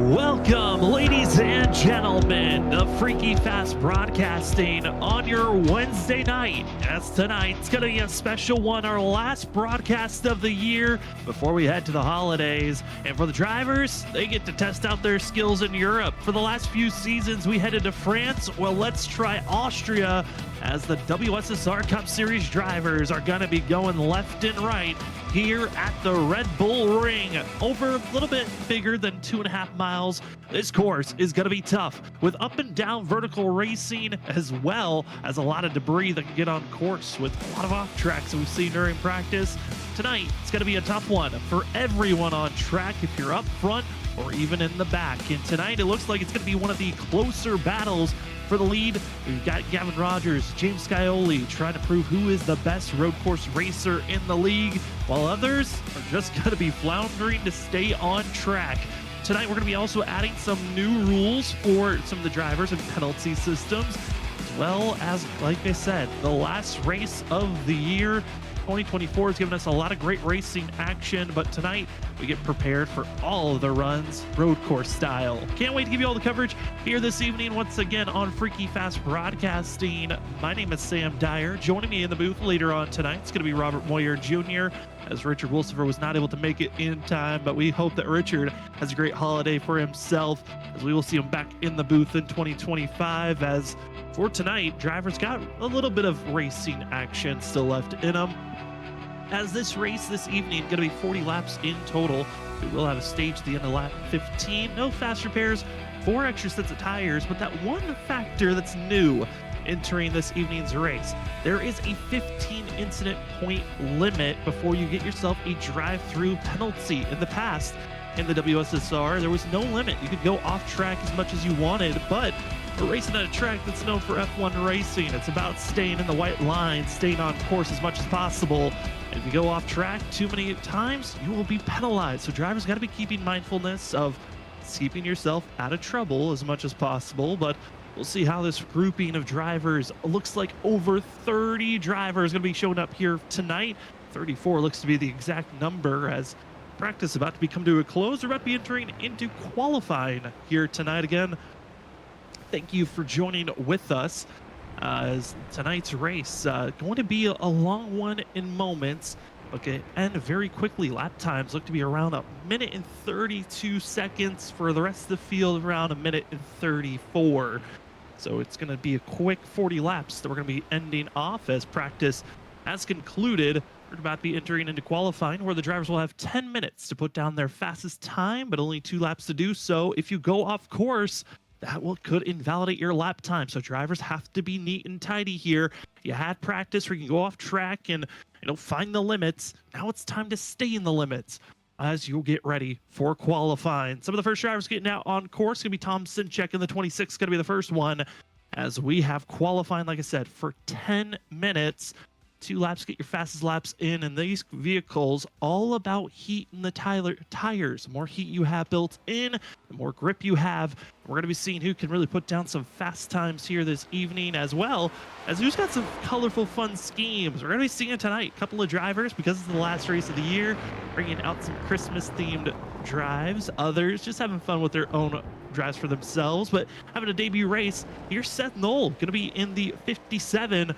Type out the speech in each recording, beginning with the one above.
Welcome, ladies and gentlemen, to Freaky Fast Broadcasting on your Wednesday night. As tonight's going to be a special one, our last broadcast of the year before we head to the holidays. And for the drivers, they get to test out their skills in Europe. For the last few seasons, we headed to France. Well, let's try Austria, as the WSSR Cup Series drivers are going to be going left and right here at the Red Bull Ring, over a little bit bigger than 2.5 miles. This course is going to be tough, with up and down vertical racing, as well as a lot of debris that can get on course, with a lot of off tracks that we've seen during practice. Tonight, it's going to be a tough one for everyone on track, if you're up front or even in the back. And tonight, it looks like it's going to be one of the closer battles. For the lead, we've got Gavin Rogers, James Scioli trying to prove who is the best road course racer in the league, while others are just going to be floundering to stay on track. Tonight, we're going to be also adding some new rules for some of the drivers and penalty systems, as well as, like I said, the last race of the year. 2024 has given us a lot of great racing action, but tonight we get prepared for all of the runs road course style. Can't wait to give you all the coverage here this evening once again on Freaky Fast Broadcasting. My name is Sam Dyer. Joining me in the booth later on tonight, it's going to be Robert Moyer Jr., as Richard Wilsifer was not able to make it in time, but we hope that Richard has a great holiday for himself, as we will see him back in the booth in 2025. As for tonight, drivers got a little bit of racing action still left in them, as this race this evening is going to be 40 laps in total. We will have a stage at the end of lap 15. No fast repairs, 4 extra sets of tires, but that one factor that's new entering this evening's race, there is a 15 incident point limit before you get yourself a drive-through penalty. In the past, in the WSSR, there was no limit. You could go off track as much as you wanted, but we're racing at a track that's known for F1 racing. It's about staying in the white line, staying on course as much as possible. And if you go off track too many times, you will be penalized. So drivers got to be keeping mindfulness of keeping yourself out of trouble as much as possible. But we'll see how this grouping of drivers looks like. Over 30 drivers going to be showing up here tonight. 34 looks to be the exact number, as practice about to come to a close. We're about to be entering into qualifying here tonight. Again, thank you for joining with us, as tonight's race going to be a long one in moments. Okay, and very quickly. Lap times look to be around 1 minute and 32 seconds. For the rest of the field, around 1 minute and 34. So it's going to be a quick 40 laps that we're going to be ending off, as practice has concluded. We're about to be entering into qualifying, where the drivers will have 10 minutes to put down their fastest time, but only 2 laps to do so. If you go off course, that could invalidate your lap time. So drivers have to be neat and tidy here. You had practice where you can go off track and find the limits. Now it's time to stay in the limits as you'll get ready for qualifying. Some of the first drivers getting out on course going to be Tom Sinchek in the 26, going to be the first one, as we have qualifying, like I said, for 10 minutes. 2 laps, get your fastest laps in, and these vehicles all about heat in the tires. The more heat you have built in, the more grip you have. We're going to be seeing who can really put down some fast times here this evening, as well as who's got some colorful, fun schemes. We're going to be seeing tonight a couple of drivers, because it's the last race of the year, bringing out some Christmas-themed drives. Others just having fun with their own drives for themselves, but having a debut race. Here's Seth Knoll, going to be in the 57.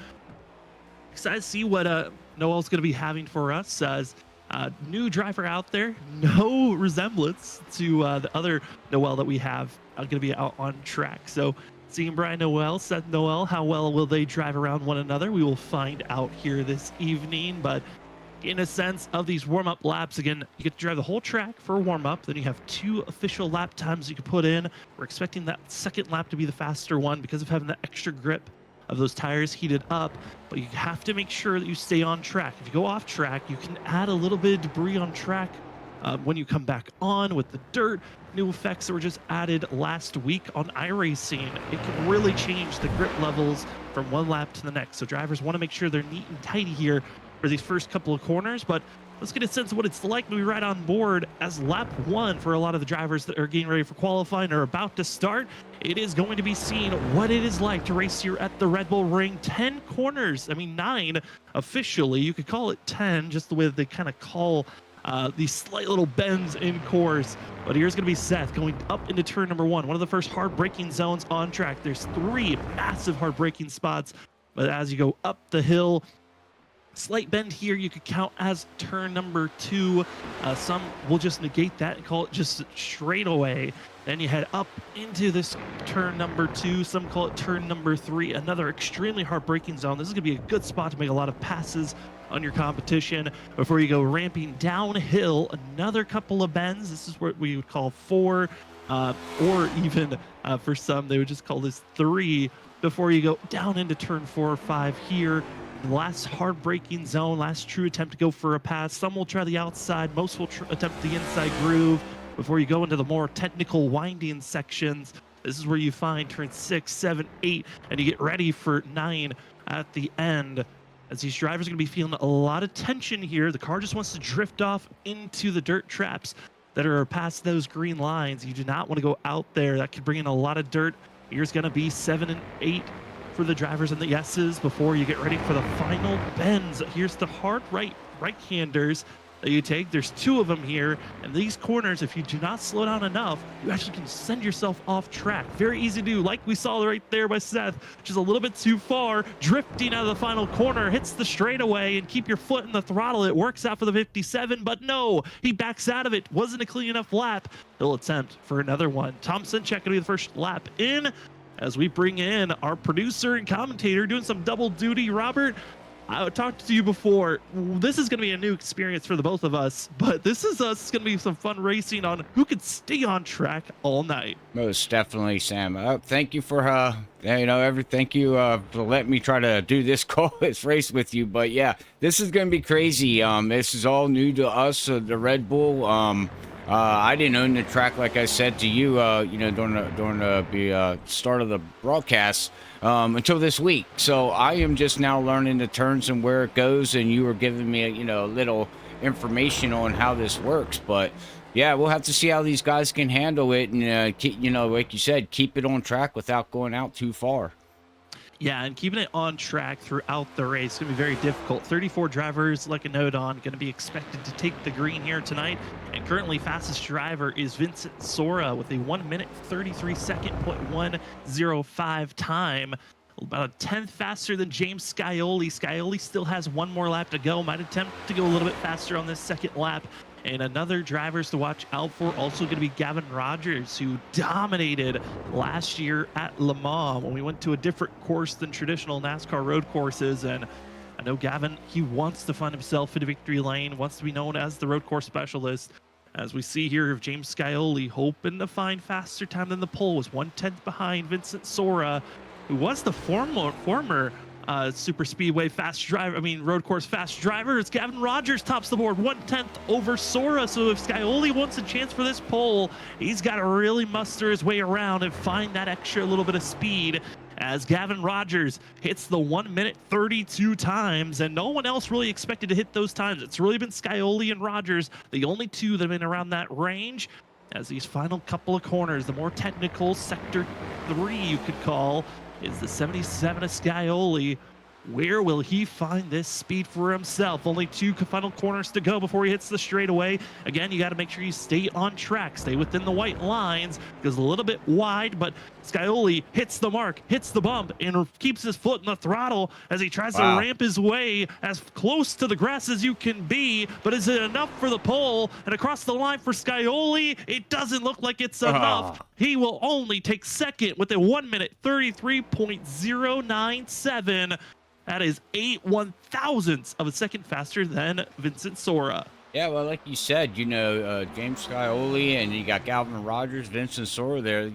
Excited to see what Noel's going to be having for us, as new driver out there. No resemblance to the other Noel that we have going to be out on track. So seeing Brian Noel, Seth Noel, how well will they drive around one another? We will find out here this evening. But in a sense of these warm-up laps, again, you get to drive the whole track for a warm-up. Then you have 2 official lap times you can put in. We're expecting that second lap to be the faster one because of having the extra grip of those tires heated up, but you have to make sure that you stay on track. If you go off track, you can add a little bit of debris on track when you come back on with the dirt. New effects that were just added last week on iRacing. It can really change the grip levels from one lap to the next. So drivers want to make sure they're neat and tidy here for these first couple of corners, but let's get a sense of what it's like to be right on board, as lap 1 for a lot of the drivers that are getting ready for qualifying are about to start. It is going to be seeing what it is like to race here at the Red Bull Ring. 10 corners, 9 officially. You could call it 10, just the way they kind of call these slight little bends in course. But here's going to be Seth going up into turn number one of the first hard braking zones on track. There's 3 massive hard braking spots, but as you go up the hill, slight bend here you could count as turn number 2. Some will just negate that and call it just straight away. Then you head up into this turn number 2. Some call it turn number 3. Another extremely hard braking zone. This is going to be a good spot to make a lot of passes on your competition before you go ramping downhill. Another couple of bends. This is what we would call 4, or even for some they would just call this 3, before you go down into turn 4 or 5 here. Last hard braking zone, last true attempt to go for a pass. Some will try the outside, most will attempt the inside groove before you go into the more technical winding sections. This is where you find turn 6, 7, 8, and you get ready for 9 at the end. As these drivers are going to be feeling a lot of tension here. The car just wants to drift off into the dirt traps that are past those green lines. You do not want to go out there. That could bring in a lot of dirt. Here's going to be 7 and 8 for the drivers and the S's before you get ready for the final bends. Here's the hard right-handers that you take. There's 2 of them here, and these corners, if you do not slow down enough, you actually can send yourself off track. Very easy to do, like we saw right there by Seth, which is a little bit too far, drifting out of the final corner, hits the straightaway, and keep your foot in the throttle. It works out for the 57, but no, he backs out of it. Wasn't a clean enough lap. He'll attempt for another one. Thompson checking to be the first lap in, as we bring in our producer and commentator doing some double duty. Robert, I talked to you before. This is going to be a new experience for the both of us, but this is going to be some fun racing on who could stay on track all night. Most definitely, Sam. Thank you for thank you for letting me try to do this race with you. But yeah, this is going to be crazy. This is all new to us, the Red Bull. I didn't own the track, like I said to you, during the start of the broadcast, until this week. So I am just now learning the turns and where it goes, and you were giving me a little information on how this works. But yeah, we'll have to see how these guys can handle it, and like you said, keep it on track without going out too far. Yeah, and keeping it on track throughout the race is going to be very difficult. 34 drivers, like a note on, going to be expected to take the green here tonight. And currently fastest driver is Vincent Sora with a 1 minute 33 second .105 time. About a 10th faster than James Scioli. Scioli still has 1 more lap to go. Might attempt to go a little bit faster on this second lap. And another drivers to watch out for, also going to be Gavin Rogers, who dominated last year at Le Mans when we went to a different course than traditional NASCAR road courses. And I know Gavin, he wants to find himself in a victory lane, wants to be known as the road course specialist. As we see here of James Scioli hoping to find faster time than the pole, was 1/10 behind Vincent Sora, who was the former super speedway road course fast driver. It's Gavin Rogers tops the board 1/10 over Sora. So if Scioli wants a chance for this pole, he's got to really muster his way around and find that extra little bit of speed, as Gavin Rogers hits the 1 minute 32 times, and no one else really expected to hit those times. It's really been Scioli and Rogers, the only two that have been around that range. As these final couple of corners, the more technical sector 3 you could call, is the 77 of Scioli. Where will he find this speed for himself? Only 2 final corners to go before he hits the straightaway. Again, you got to make sure you stay on track, stay within the white lines, because a little bit wide, but Scioli hits the mark, hits the bump, and keeps his foot in the throttle as he tries to ramp his way as close to the grass as you can be. But is it enough for the pole? And across the line for Scioli, it doesn't look like it's enough. He will only take second with a 1 minute 33.097. That is 8/1000ths of a second faster than Vincent Sora. Yeah, well, like you said, James Scioli, and you got Gavin Rogers, Vincent Sora there,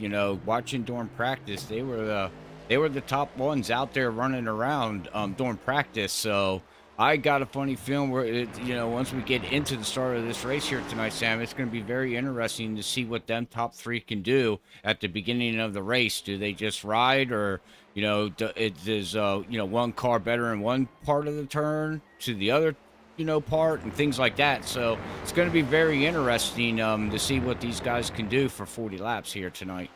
watching during practice. They were the top ones out there running around during practice. So I got a funny feeling where, once we get into the start of this race here tonight, Sam, it's going to be very interesting to see what them top 3 can do at the beginning of the race. Do they just ride, or is one car better in one part of the turn to the other, part, and things like that. So it's going to be very interesting to see what these guys can do for 40 laps here tonight.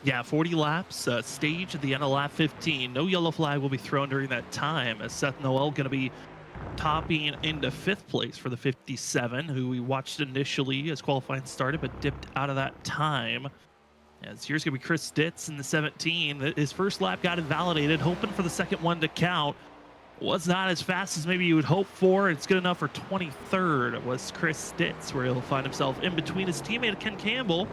Yeah, 40 laps, stage at the end of lap 15. No yellow flag will be thrown during that time, as Seth Noel going to be topping into 5th place for the 57, who we watched initially as qualifying started, but dipped out of that time. As here's going to be Chris Ditz in the 17. His first lap got invalidated, hoping for the second one to count. Was not as fast as maybe you would hope for. It's good enough for 23rd was Chris Ditz, where he'll find himself in between his teammate Ken Campbell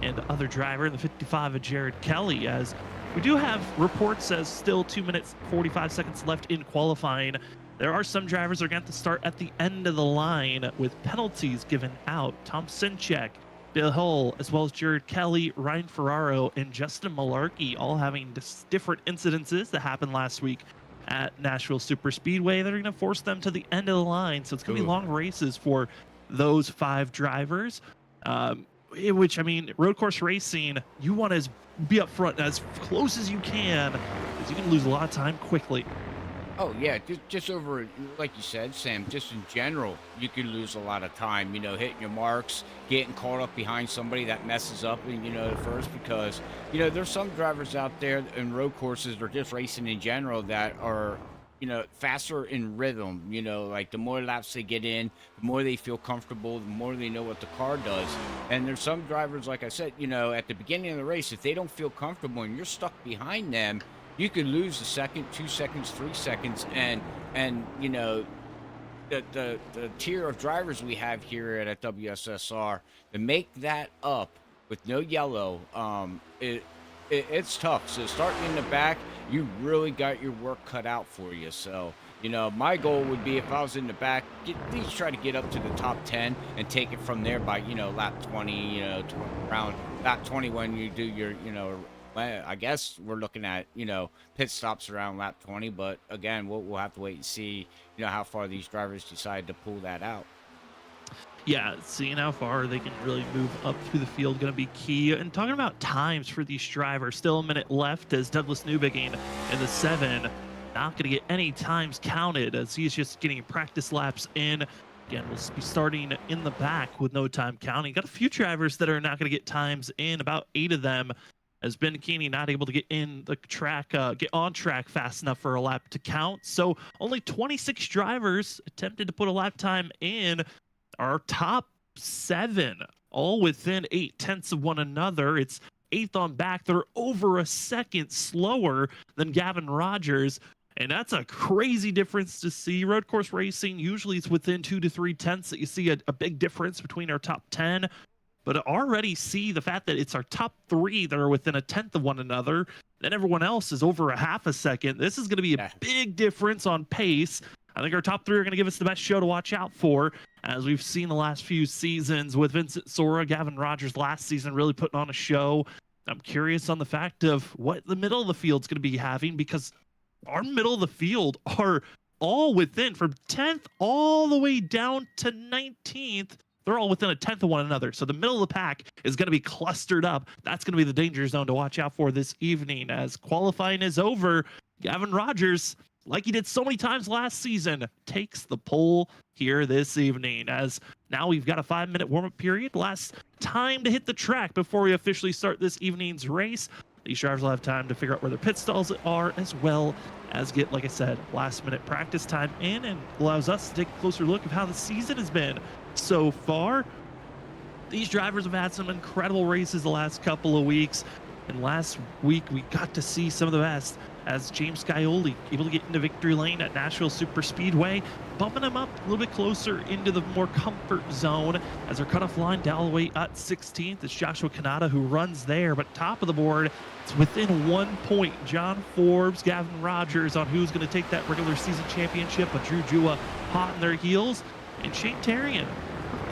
and other driver in the 55 of Jared Kelly, as we do have reports as still 2 minutes 45 seconds left in qualifying. There are some drivers that are going to have to start at the end of the line with penalties given out. Tom Sinchek, Bill Hull, as well as Jared Kelly, Ryan Ferraro, and Justin Malarkey, all having different incidences that happened last week at Nashville Super Speedway that are going to force them to the end of the line. So it's going to be long races for those 5 drivers. Which, I mean, road course racing, you want to be up front as close as you can, because you can lose a lot of time quickly. Oh yeah, just over, like you said, Sam, just in general, you could lose a lot of time, hitting your marks, getting caught up behind somebody that messes up, at first, because, there's some drivers out there in road courses or just racing in general that are, faster in rhythm, like the more laps they get in, the more they feel comfortable, the more they know what the car does. And there's some drivers, like I said, at the beginning of the race, if they don't feel comfortable and you're stuck behind them, you could lose a second, 2 seconds, 3 seconds, and the tier of drivers we have here at WSSR, to make that up with no yellow, it's tough. So starting in the back, you really got your work cut out for you. So, my goal would be, if I was in the back, at least try to get up to the top 10 and take it from there by, lap 20, around lap 20 when you do your, I guess we're looking at, pit stops around lap 20, but again, we'll have to wait and see, how far these drivers decide to pull that out. Yeah, seeing how far they can really move up through the field going to be key. And talking about times for these drivers, still a minute left as Douglas Newbegin in the 7, not going to get any times counted as he's just getting practice laps in. Again, we'll be starting in the back with no time counting. Got a few drivers that are not going to get times in, about 8 of them, as Ben Keeney not able to get in the track, get on track fast enough for a lap to count. So only 26 drivers attempted to put a lap time in. Our top 7, all within 0.8 of one another. It's 8th on back. They're over a second slower than Gavin Rogers. And that's a crazy difference to see. Road course racing, usually it's within 2 to 3 tenths that you see a big difference between our top 10. But already see the fact that it's our top 3 that are within 1/10 of one another. Then everyone else is over a half a second. This is going to be a big difference on pace. I think our top 3 are going to give us the best show to watch out for, as we've seen the last few seasons with Vincent Sora, Gavin Rogers last season really putting on a show. I'm curious on the fact of what the middle of the field's going to be having, because our middle of the field are all within, from 10th all the way down to 19th. They're all within 1/10 of one another. So the middle of the pack is going to be clustered up. That's going to be the danger zone to watch out for this evening. As qualifying is over, Gavin Rogers, like he did so many times last season, takes the pole here this evening, as now we've got a 5-minute warm-up period. Last time to hit the track before we officially start this evening's race. These drivers will have time to figure out where their pit stalls are, as well as get, like I said, last-minute practice time in, and allows us to take a closer look of how the season has been so far. These drivers have had some incredible races the last couple of weeks, and last week we got to see some of the best, as James Scioli able to get into victory lane at Nashville Super Speedway, bumping him up a little bit closer into the more comfort zone, as our cutoff line down the way at 16th. It's Joshua Kanata who runs there, but top of the board, it's within 1 point. John Forbes, Gavin Rogers on who's going to take that regular season championship, but Drew Jua hot in their heels, and Shane Tarian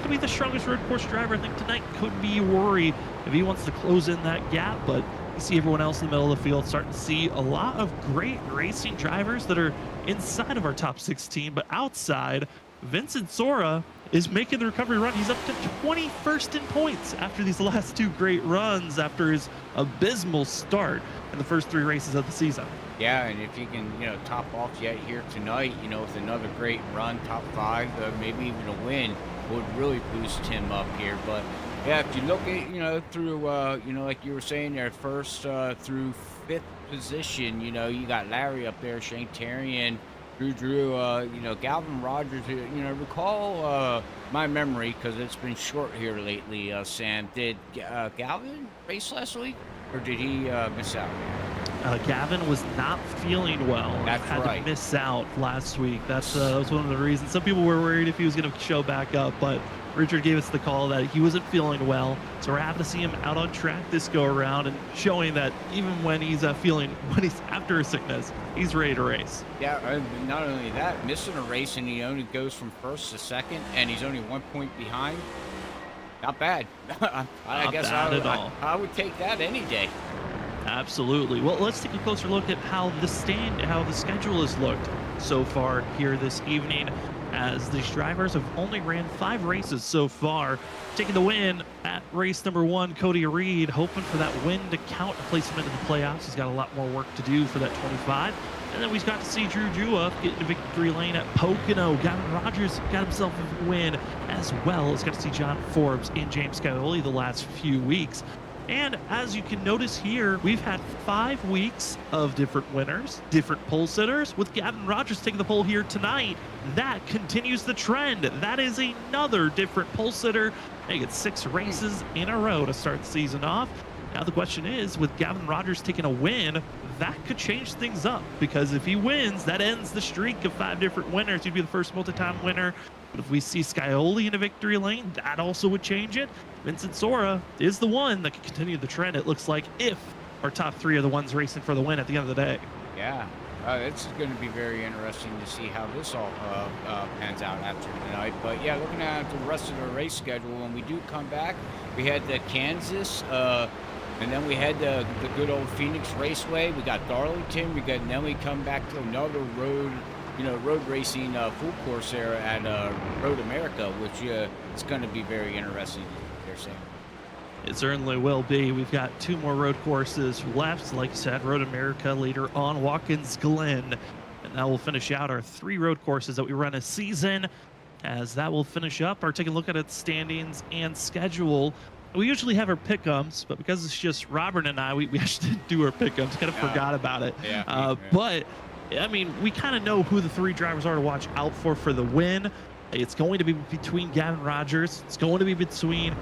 could be the strongest road course driver. I think tonight could be a worry if he wants to close in that gap, but you see everyone else in the middle of the field starting to see a lot of great racing drivers that are inside of our top 16, but outside, Vincent Sora is making the recovery run. He's up to 21st in points after these last 2 great runs, after his abysmal start in the first 3 races of the season. Yeah, and if you can, top off yet here tonight, with another great run, top 5, maybe even a win, would really boost him up here. But yeah, if you look at, through, like you were saying there, first through 5th position, you got Larry up there, Shane Tarian, Drew, Galvin Rogers, recall my memory because it's been short here lately, Sam. Did Galvin race last week or did he miss out? Gavin was not feeling well. That's Had right. to miss out last week. That was one of the reasons. Some people were worried if he was going to show back up, but Richard gave us the call that he wasn't feeling well. So we're happy to see him out on track this go around and showing that even when he's when he's after a sickness, he's ready to race. Yeah, not only that, missing a race and he only goes from first to second and he's only 1 point behind. Not bad. I guess I would take that any day. Absolutely. Well, let's take a closer look at how the schedule has looked so far here this evening, as these drivers have only ran 5 races so far. Taking the win at race number 1, Cody Reed, hoping for that win to count to place him into the playoffs. He's got a lot more work to do for that 25. And then we've got to see Drew Jua get into victory lane at Pocono. Gavin Rogers got himself a win, as well as got to see John Forbes and James Scioli the last few weeks. And as you can notice here, we've had 5 weeks of different winners, different pole sitters, with Gavin Rogers taking the pole here tonight. That continues the trend. That is another different pole sitter. They get 6 races in a row to start the season off. Now the question is, with Gavin Rogers taking a win, that could change things up, because if he wins, that ends the streak of 5 different winners. He'd be the first multi-time winner. But if we see Scioli in a victory lane, that also would change it. Vincent Sora is the one that can continue the trend, it looks like, if our top 3 are the ones racing for the win at the end of the day. Yeah, it's going to be very interesting to see how this all pans out after tonight. But yeah, looking at the rest of the race schedule, when we do come back, we had the Kansas, and then we had the good old Phoenix Raceway. We got Darlington. And then we come back to another road racing full course there at Road America, which it's going to be very interesting. They're saying. It certainly will be. We've got 2 more road courses left. Like you said, Road America, later on Watkins Glen. And that will finish out our 3 road courses that we run a season. As that will finish up, our taking a look at its standings and schedule. We usually have our pick'ems, but because it's just Robert and I, we actually didn't do our pick'ems. Kind of forgot about it. Yeah. But I mean, we kind of know who the 3 drivers are to watch out for the win. It's going to be between Gavin Rogers. It's going to be between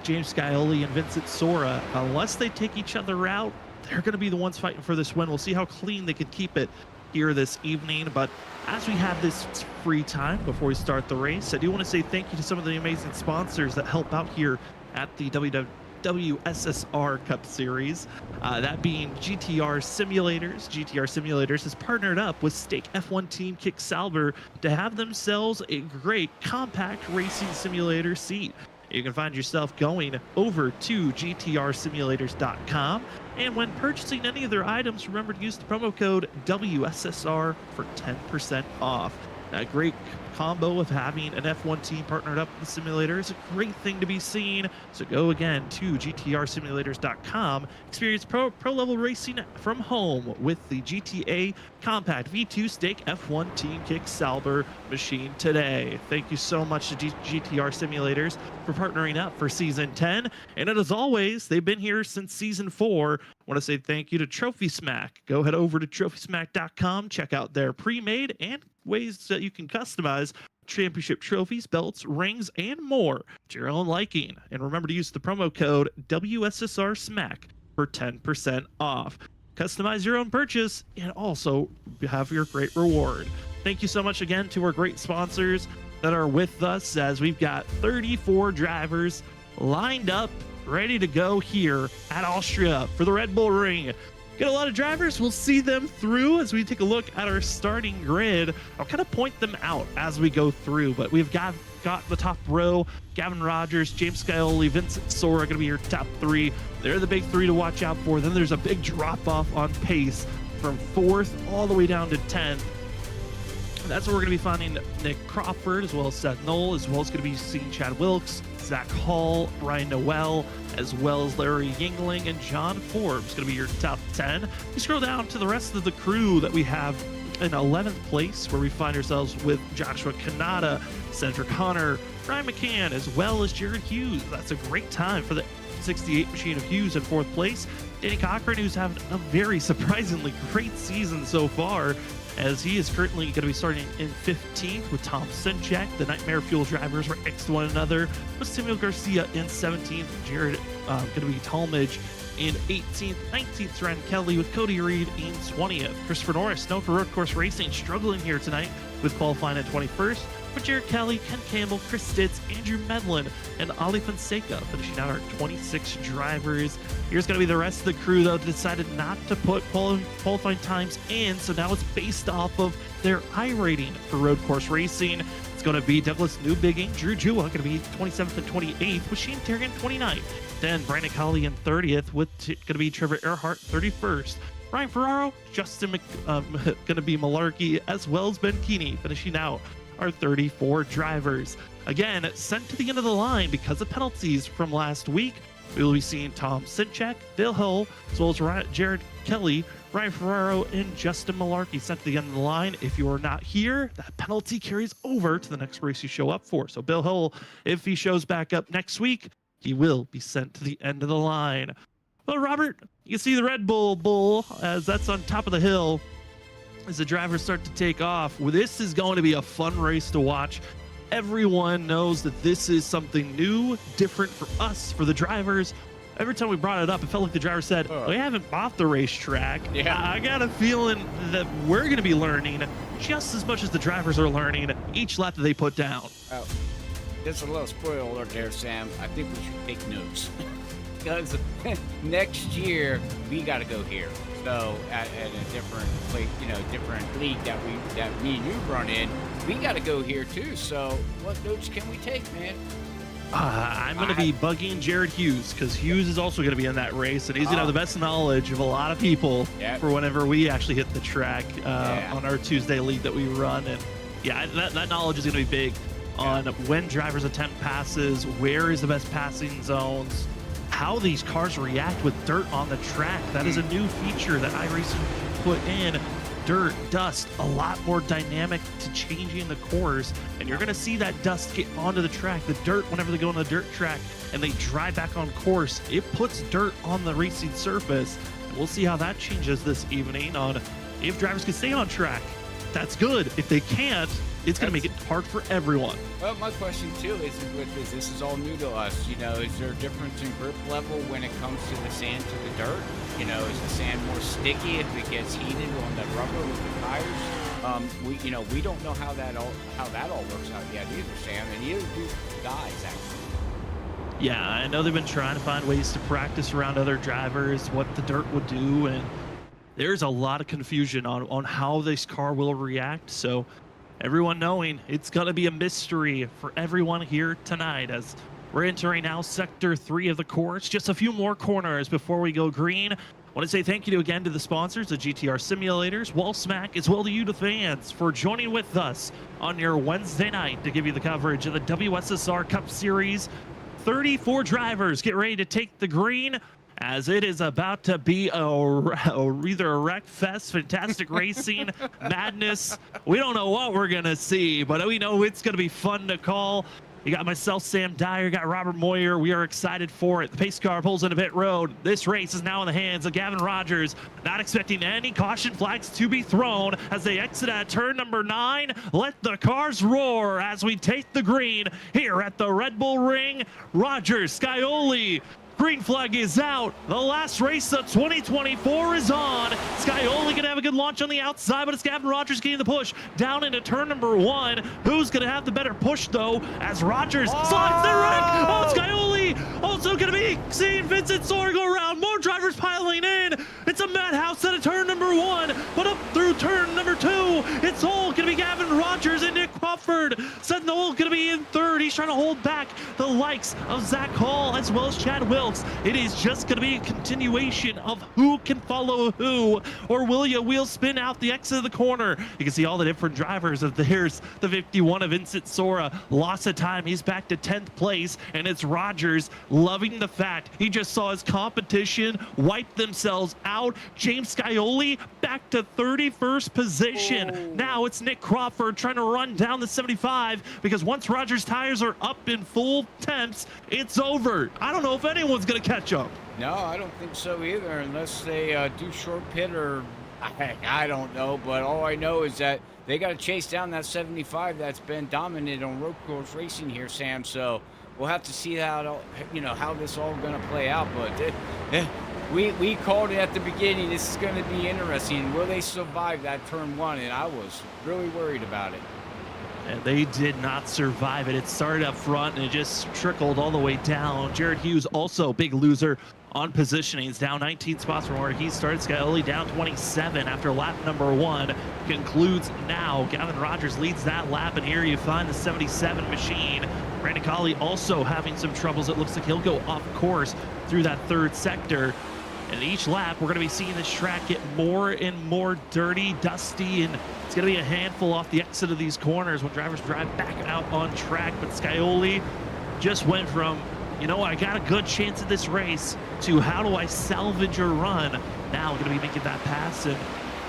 James Scioli and Vincent Sora. Unless they take each other out, they're going to be the ones fighting for this win. We'll see how clean they can keep it here this evening. But as we have this free time before we start the race, I do want to say thank you to some of the amazing sponsors that help out here at the WSSR Cup Series, that being GTR Simulators. GTR Simulators has partnered up with Stake F1 Team Kick Sauber to have themselves a great compact racing simulator seat. You can find yourself going over to gtrsimulators.com, and when purchasing any of their items, remember to use the promo code WSSR for 10% off. A great combo of having an F1 team partnered up with the simulator is a great thing to be seen. So go again to gtrsimulators.com. Experience pro level racing from home with the GTA Compact V2 Stake F1 Team Kick Sauber machine today. Thank you so much to GTR Simulators for partnering up for Season 10. And as always, they've been here since Season 4. I want to say thank you to Trophy Smack. Go head over to trophysmack.com, check out their pre-made and ways that you can customize championship trophies, belts, rings, and more to your own liking. And remember to use the promo code WSSR Smack for 10% off. Customize your own purchase and also have your great reward. Thank you so much again to our great sponsors that are with us, as we've got 34 drivers lined up, ready to go here at Austria for the Red Bull Ring. Got a lot of drivers. We'll see them through as we take a look at our starting grid. I'll kind of point them out as we go through, but we've got the top row. Gavin Rogers, James Scioli, Vincent Sora are going to be your top 3. They're the big 3 to watch out for. Then there's a big drop off on pace from 4th all the way down to 10th. That's where we're going to be finding Nick Crawford, as well as Seth Knoll, as well as going to be seeing Chad Wilkes, Zach Hall, Ryan Noel, as well as Larry Yingling and John Forbes going to be your top 10. We scroll down to the rest of the crew that we have in 11th place, where we find ourselves with Joshua Kanata, Cedric Hunter, Ryan McCann, as well as Jared Hughes. That's a great time for the 68 machine of Hughes in 4th place. Danny Cochran, who's having a very surprisingly great season so far, as he is currently going to be starting in 15th with Tom Sinchek. The Nightmare Fuel drivers right next to one another with Samuel Garcia in 17th, Jared going to be Talmadge in 18th, 19th, Ryan Kelly with Cody Reed in 20th. Christopher Norris, known for road course racing, struggling here tonight with qualifying at 21st. For Jared Kelly, Ken Campbell, Chris Stitz, Andrew Medlin, and Ali Fonseca finishing out our 26 drivers. Here's going to be the rest of the crew, though, decided not to put qualifying times in, so now it's based off of their I-rating for road course racing. It's going to be Douglas Newbigging, Drew Jua going to be 27th and 28th, with Shane Terrigan 29th. Then Brandon Colley in 30th, with going to be Trevor Earhart 31st. Ryan Ferraro, Justin going to be Malarkey, as well as Ben Keeney, finishing out our 34 drivers. Again, sent to the end of the line because of penalties from last week. We will be seeing Tom Sinchek, Dale Hill, as well as Jared Kelly, Ryan Ferraro, and Justin Malarkey sent to the end of the line. If you are not here, that penalty carries over to the next race you show up for. So Bill Hill, if he shows back up next week, he will be sent to the end of the line. Well, Robert, you can see the Red Bull as that's on top of the hill as the drivers start to take off. Well, this is going to be a fun race to watch. Everyone knows that this is something new, different for us, for the drivers. Every time we brought it up, it felt like the driver said, we haven't bought the racetrack. Yeah. I got a feeling that we're going to be learning just as much as the drivers are learning each lap that they put down. Oh, just a little spoiler alert there, Sam. I think we should take notes. Because next year, we got to go here. So at a different place, different league that me and you run in, we got to go here too. So what notes can we take, man? I'm going to be bugging Jared Hughes because Hughes is also going to be in that race, and he's going to have the best knowledge of a lot of people for whenever we actually hit the track on our Tuesday league that we run. And yeah, that knowledge is going to be big on when drivers attempt passes, where is the best passing zones, how these cars react with dirt on the track. That is a new feature that iRacing put in. Dirt, dust, a lot more dynamic to changing the course, and you're going to see that dust get onto the track. The dirt, whenever they go on the dirt track and they drive back on course, it puts dirt on the racing surface. And we'll see how that changes this evening on if drivers can stay on track. That's good. If they can't, it's going to make it hard for everyone. Well, my question too is with this is all new to us. Is there a difference in grip level when it comes to the sand to the dirt? Is the sand more sticky if it gets heated on the rubber with the tires? We don't know how that all works out yet either, Sam, and neither do guys actually. Yeah, I know they've been trying to find ways to practice around other drivers, what the dirt would do, and there's a lot of confusion on how this car will react. So everyone knowing it's going to be a mystery for everyone here tonight as we're entering now Sector 3 of the course. Just a few more corners before we go green. I want to say thank you again to the sponsors, the GTR Simulators, Wall Smack, as well to you, the fans, for joining with us on your Wednesday night to give you the coverage of the WSSR Cup Series. 34 drivers get ready to take the green, as it is about to be either a wreck fest, fantastic racing, madness. We don't know what we're going to see, but we know it's going to be fun to call. You got myself, Sam Dyer, got Robert Moyer. We are excited for it. The pace car pulls into pit road. This race is now in the hands of Gavin Rogers. Not expecting any caution flags to be thrown as they exit at turn number 9. Let the cars roar as we take the green here at the Red Bull Ring. Rogers, Scioli, green flag is out. The last race of 2024 is on. Scioli going to have a good launch on the outside, but it's Gavin Rogers getting the push down into turn number 1. Who's going to have the better push, though, as Rogers slides the wreck. Oh, Scioli also going to be seeing Vincent Sora go around. More drivers piling in. It's a madhouse at a turn number 1, but up through turn number 2, it's all going to be Gavin Rogers and Nick Crawford. Sentinel going to be in 3rd. He's trying to hold back the likes of Zach Hall as well as Chad Wilkes. It is just going to be a continuation of who can follow who, or will you wheel spin out the exit of the corner? You can see all the different drivers. There's the 51 of Vincent Sora. Loss of time. He's back to 10th place, and it's Rogers loving the fact he just saw his competition wipe themselves out. James Scioli back to 31st position. Now it's Nick Crawford trying to run down the 75 because once Rogers' tires are up in full temps, it's over. I don't know if anyone's going to catch up. No, I don't think so either, unless they do short pit or I don't know, but all I know is that they got to chase down that 75 that's been dominant on road course racing here, Sam. So we'll have to see how it all, how this all going to play out. But we called it at the beginning. This is going to be interesting. Will they survive that turn one? And I was really worried about it. And they did not survive it. It started up front and it just trickled all the way down. Jared Hughes also big loser on positioning. He's down 19 spots from where he started. Scaoli down 27 after lap number 1 concludes now. Gavin Rogers leads that lap, and here you find the 77 machine. Brandon Colley also having some troubles. It looks like he'll go off course through that third sector. And each lap, we're going to be seeing this track get more and more dirty, dusty, and it's going to be a handful off the exit of these corners when drivers drive back out on track. But Scaoli just went from, I got a good chance at this race to how do I salvage a run? Now going to be making that pass and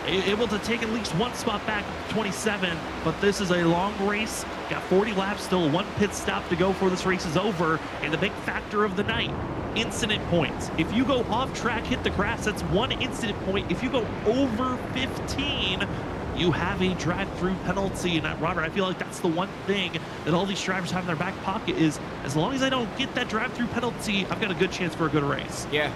able to take at least one spot back, 27. But this is a long race. Got 40 laps still, 1 pit stop to go before this race is over. And the big factor of the night, incident points. If you go off track, hit the grass, that's 1 incident point. If you go over 15, you have a drive-through penalty. And Robert, I feel like that's the one thing that all these drivers have in their back pocket is, as long as I don't get that drive-through penalty, I've got a good chance for a good race. Yeah,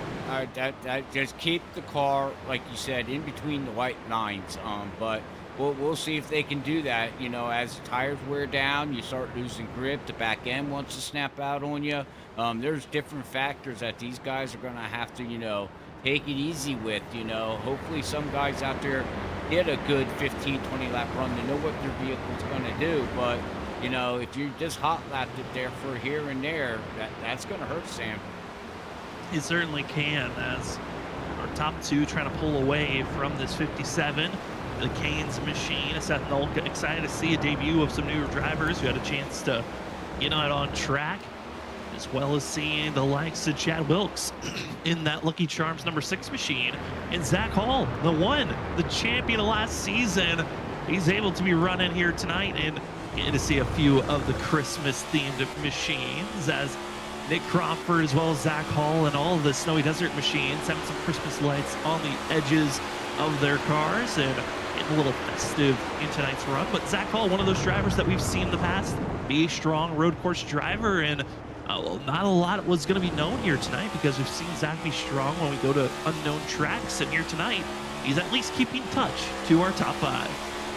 that just keep the car, like you said, in between the white lines. But we'll see if they can do that. As tires wear down, you start losing grip. The back end wants to snap out on you. There's different factors that these guys are going to have to, take it easy with. Hopefully some guys out there get a good 15, 20 lap run to know what their vehicle's going to do. But, if you just hot lapped it there for here and there, that's going to hurt, Sam. It certainly can, as our top 2 trying to pull away from this 57. The Canes machine. Seth Nolka excited to see a debut of some newer drivers who had a chance to get out on track, as well as seeing the likes of Chad Wilkes in that Lucky Charms number 6 machine. And Zach Hall, the champion of last season, he's able to be running here tonight and getting to see a few of the Christmas-themed machines, as Nick Crawford as well as Zach Hall and all of the Snowy Desert machines having some Christmas lights on the edges of their cars and getting a little festive in tonight's run. But Zach Hall, one of those drivers that we've seen in the past, be a strong road course driver, and not a lot was going to be known here tonight because we've seen Zach be strong when we go to unknown tracks, and here tonight he's at least keeping touch to our top 5.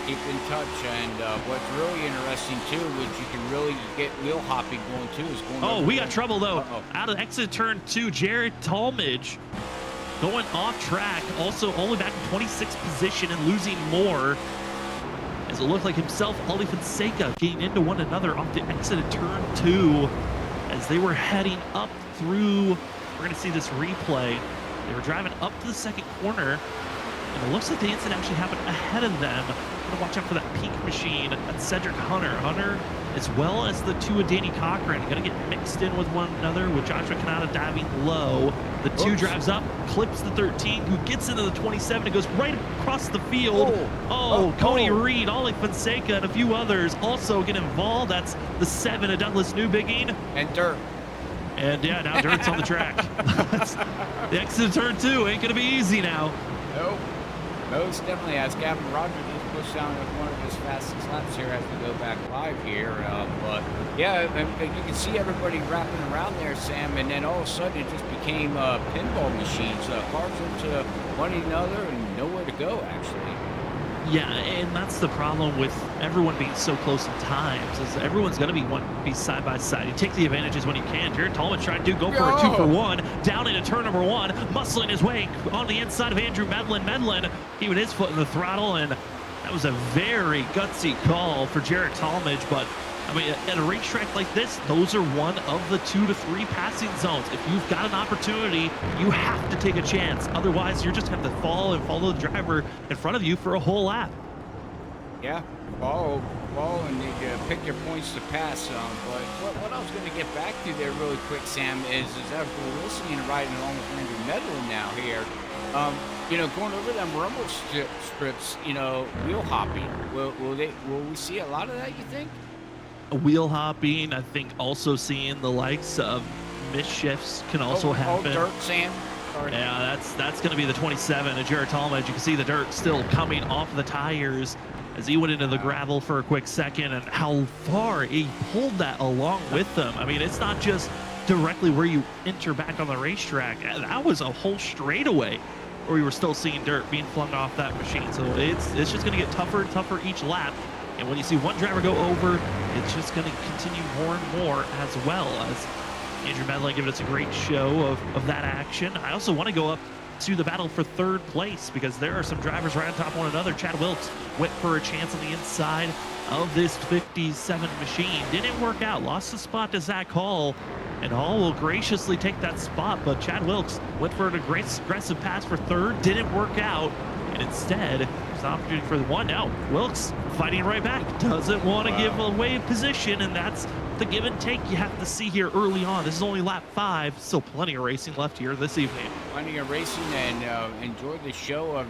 Keep in touch, and what's really interesting too is you can really get wheel hopping going too. We got trouble though. Out of exit turn 2, Jared Talmadge going off track, also only back in 26th position and losing more, as it looked like himself, Ali Fonseca getting into one another off the exit of turn 2 as they were heading up through. We're going to see this replay. They were driving up to the second corner, and it looks like the incident actually happened ahead of them. Going to watch out for that pink machine. That's Cedric Hunter, as well as the 2 of Danny Cochran, going to get mixed in with one another, with Joshua Kanata diving low. The 2 drives up, clips the 13, who gets into the 27 and goes right across the field. Cody Reed, Ollie Fonseca, and a few others also get involved. That's the 7 of Douglas Newbigging. And Dirt. And yeah, now Dirt's on the track. The exit of turn 2 ain't going to be easy now. Nope. Most definitely, as Gavin Rogers just pushed down with one of his fastest laps here as we go back live here. But yeah, you can see everybody wrapping around there, Sam, and then all of a sudden it just became pinball machines. Cars into one another and nowhere to go, actually. Yeah, and that's the problem with everyone being so close in times, is everyone's going to be side by side. You take the advantages when you can. Jared Tallman trying to go for a 2 for 1, down into turn number 1, muscling his way on the inside of Andrew Medlin. Medlin, he with his foot in the throttle, and that was a very gutsy call for Jared Talmadge. But I mean, at a racetrack like this, those are one of the 2 to 3 passing zones. If you've got an opportunity, you have to take a chance. Otherwise, you're just going to have to fall and follow the driver in front of you for a whole lap. Yeah, fall and you pick your points to pass. But what I was going to get back to there really quick, Sam, is as we're listening and riding along with Andrew Medlin now here, going over them rumble strips, wheel hopping. Will we see a lot of that, you think? Wheel hopping, I think also seeing the likes of mischiefs can also happen. Dirt, Sam? Sorry. Yeah, that's going to be the 27 of Jared Tallman. As you can see, the dirt still coming off the tires as he went into the gravel for a quick second, and how far he pulled that along with them. I mean, it's not just directly where you enter back on the racetrack. That was a whole straightaway where we were still seeing dirt being flung off that machine. So it's just going to get tougher and tougher each lap. And when you see one driver go over, it's just going to continue more and more as well, as Andrew Medley giving us a great show of that action. I also want to go up to the battle for third place because there are some drivers right on top of one another. Chad Wilkes went for a chance on the inside of this 57 machine. Didn't work out, lost the spot to Zach Hall, and Hall will graciously take that spot, but Chad Wilkes went for an aggressive pass for third, didn't work out, and instead, there's an opportunity for the one. Now, Wilkes fighting right back, doesn't want to give away position, and that's the give and take you have to see here early on. This is only lap 5, still plenty of racing left here this evening. Plenty of racing, and enjoy the show of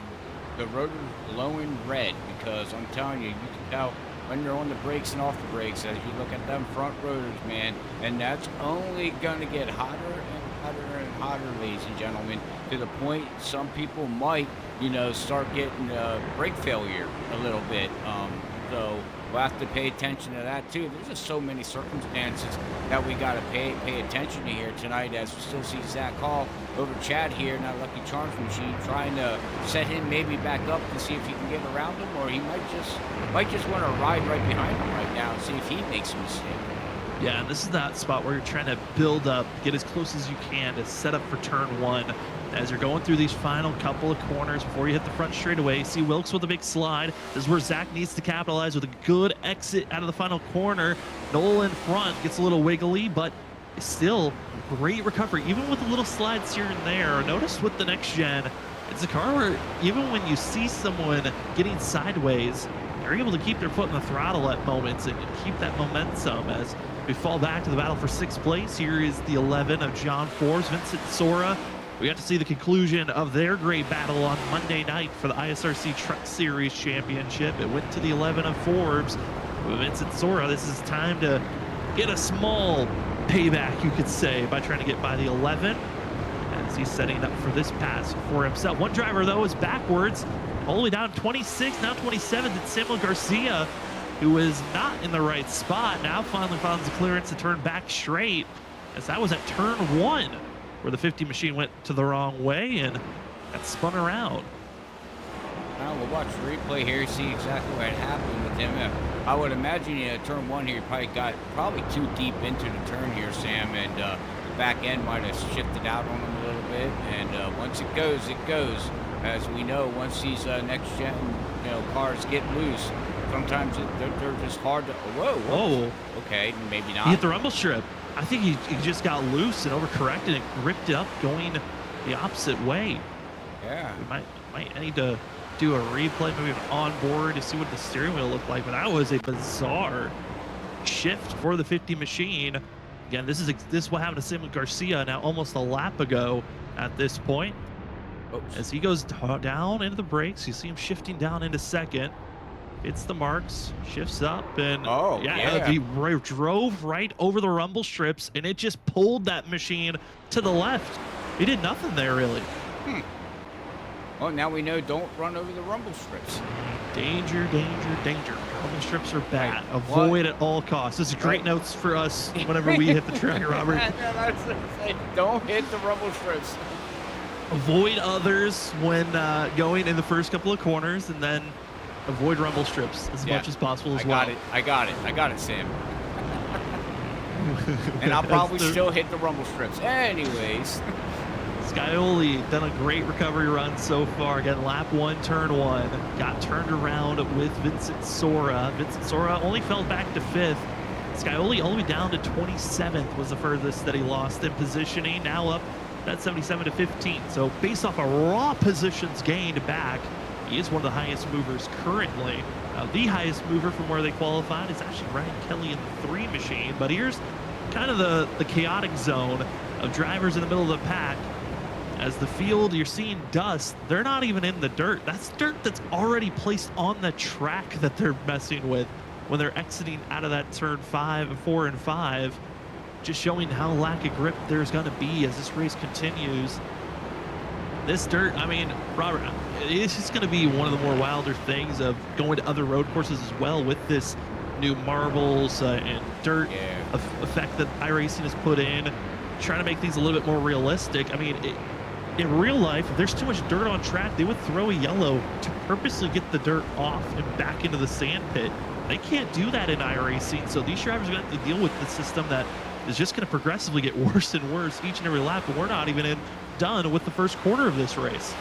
the rotors glowing red, because I'm telling you, you can tell when you're on the brakes and off the brakes as you look at them front rotors, man. And that's only going to get hotter and hotter and hotter, ladies and gentlemen, to the point some people might, start getting brake failure a little bit. So we'll have to pay attention to that too. There's just so many circumstances that we got to pay attention to here tonight, as we still see Zach Hall over Chad here, not Lucky Charms machine, trying to set him maybe back up to see if he can get around him, or he might just want to ride right behind him right now and see if he makes a mistake. Yeah, and this is that spot where you're trying to build up, get as close as you can to set up for turn 1. As you're going through these final couple of corners before you hit the front straightaway, you see Wilkes with a big slide. This is where Zach needs to capitalize with a good exit out of the final corner. Noel in front gets a little wiggly, but still great recovery, even with the little slides here and there. Notice with the next gen, it's a car where even when you see someone getting sideways, they're able to keep their foot in the throttle at moments and keep that momentum. As we fall back to the battle for 6th place, here is the 11 of John Forbes, Vincent Sora. We got to see the conclusion of their great battle on Monday night for the ISRC Truck Series Championship. It went to the 11 of Forbes. With Vincent Sora, this is time to get a small payback, you could say, by trying to get by the 11, as he's setting up for this pass for himself. One driver, though, is backwards, all the way down 26, now 27, it's Samuel Garcia, who is not in the right spot. Now finally finds the clearance to turn back straight, as that was at turn 1. Where the 50 machine went to the wrong way and got spun around. Now we'll watch the replay here, see exactly what happened with him. I would imagine turn 1 here, he probably too deep into the turn here, Sam, and the back end might have shifted out on him a little bit. And once it goes, it goes. As we know, once these next gen cars get loose, sometimes they're just hard to. Whoa. Okay, maybe not. He hit the rumble strip. I think he just got loose and overcorrected and gripped it up going the opposite way. Yeah. We might need to do a replay, maybe an onboard to see what the steering wheel looked like, but that was a bizarre shift for the 50 machine. Again, this is what happened to Samuel Garcia now almost a lap ago at this point. Oops. As he goes down into the brakes, you see him shifting down into second. Hits the marks, shifts up, and he drove right over the rumble strips, and it just pulled that machine to the left. He did nothing there, really. Well, now we know, don't run over the rumble strips. Danger, danger, danger. Rumble strips are bad. Avoid at all costs. This is great notes for us whenever we hit the track, Robert. Don't hit the rumble strips. Avoid others when going in the first couple of corners, and then avoid rumble strips as much as possible as well. I got it, Sam. And I'll probably still hit the rumble strips. Anyways. Scioli done a great recovery run so far. Again, lap 1, turn 1. Got turned around with Vincent Sora. Vincent Sora only fell back to 5th. Scioli all the way down to 27th was the furthest that he lost in positioning. Now up at 77 to 15. So based off of raw positions gained back, he is one of the highest movers currently. The highest mover from where they qualified is actually Ryan Kelly in the 3 machine. But here's kind of the chaotic zone of drivers in the middle of the pack. As the field, you're seeing dust. They're not even in the dirt. That's dirt that's already placed on the track that they're messing with when they're exiting out of that turn 4 and 5. Just showing how lack of grip there's going to be as this race continues. This dirt, I mean, Robert, it's just going to be one of the more wilder things of going to other road courses as well with this new marbles and dirt Yeah. effect that iRacing has put in, trying to make things a little bit more realistic. I mean, in real life, if there's too much dirt on track, they would throw a yellow to purposely get the dirt off and back into the sand pit. They can't do that in iRacing, so these drivers are going to have to deal with the system that is just going to progressively get worse and worse each and every lap, and we're not even done with the first quarter of this race.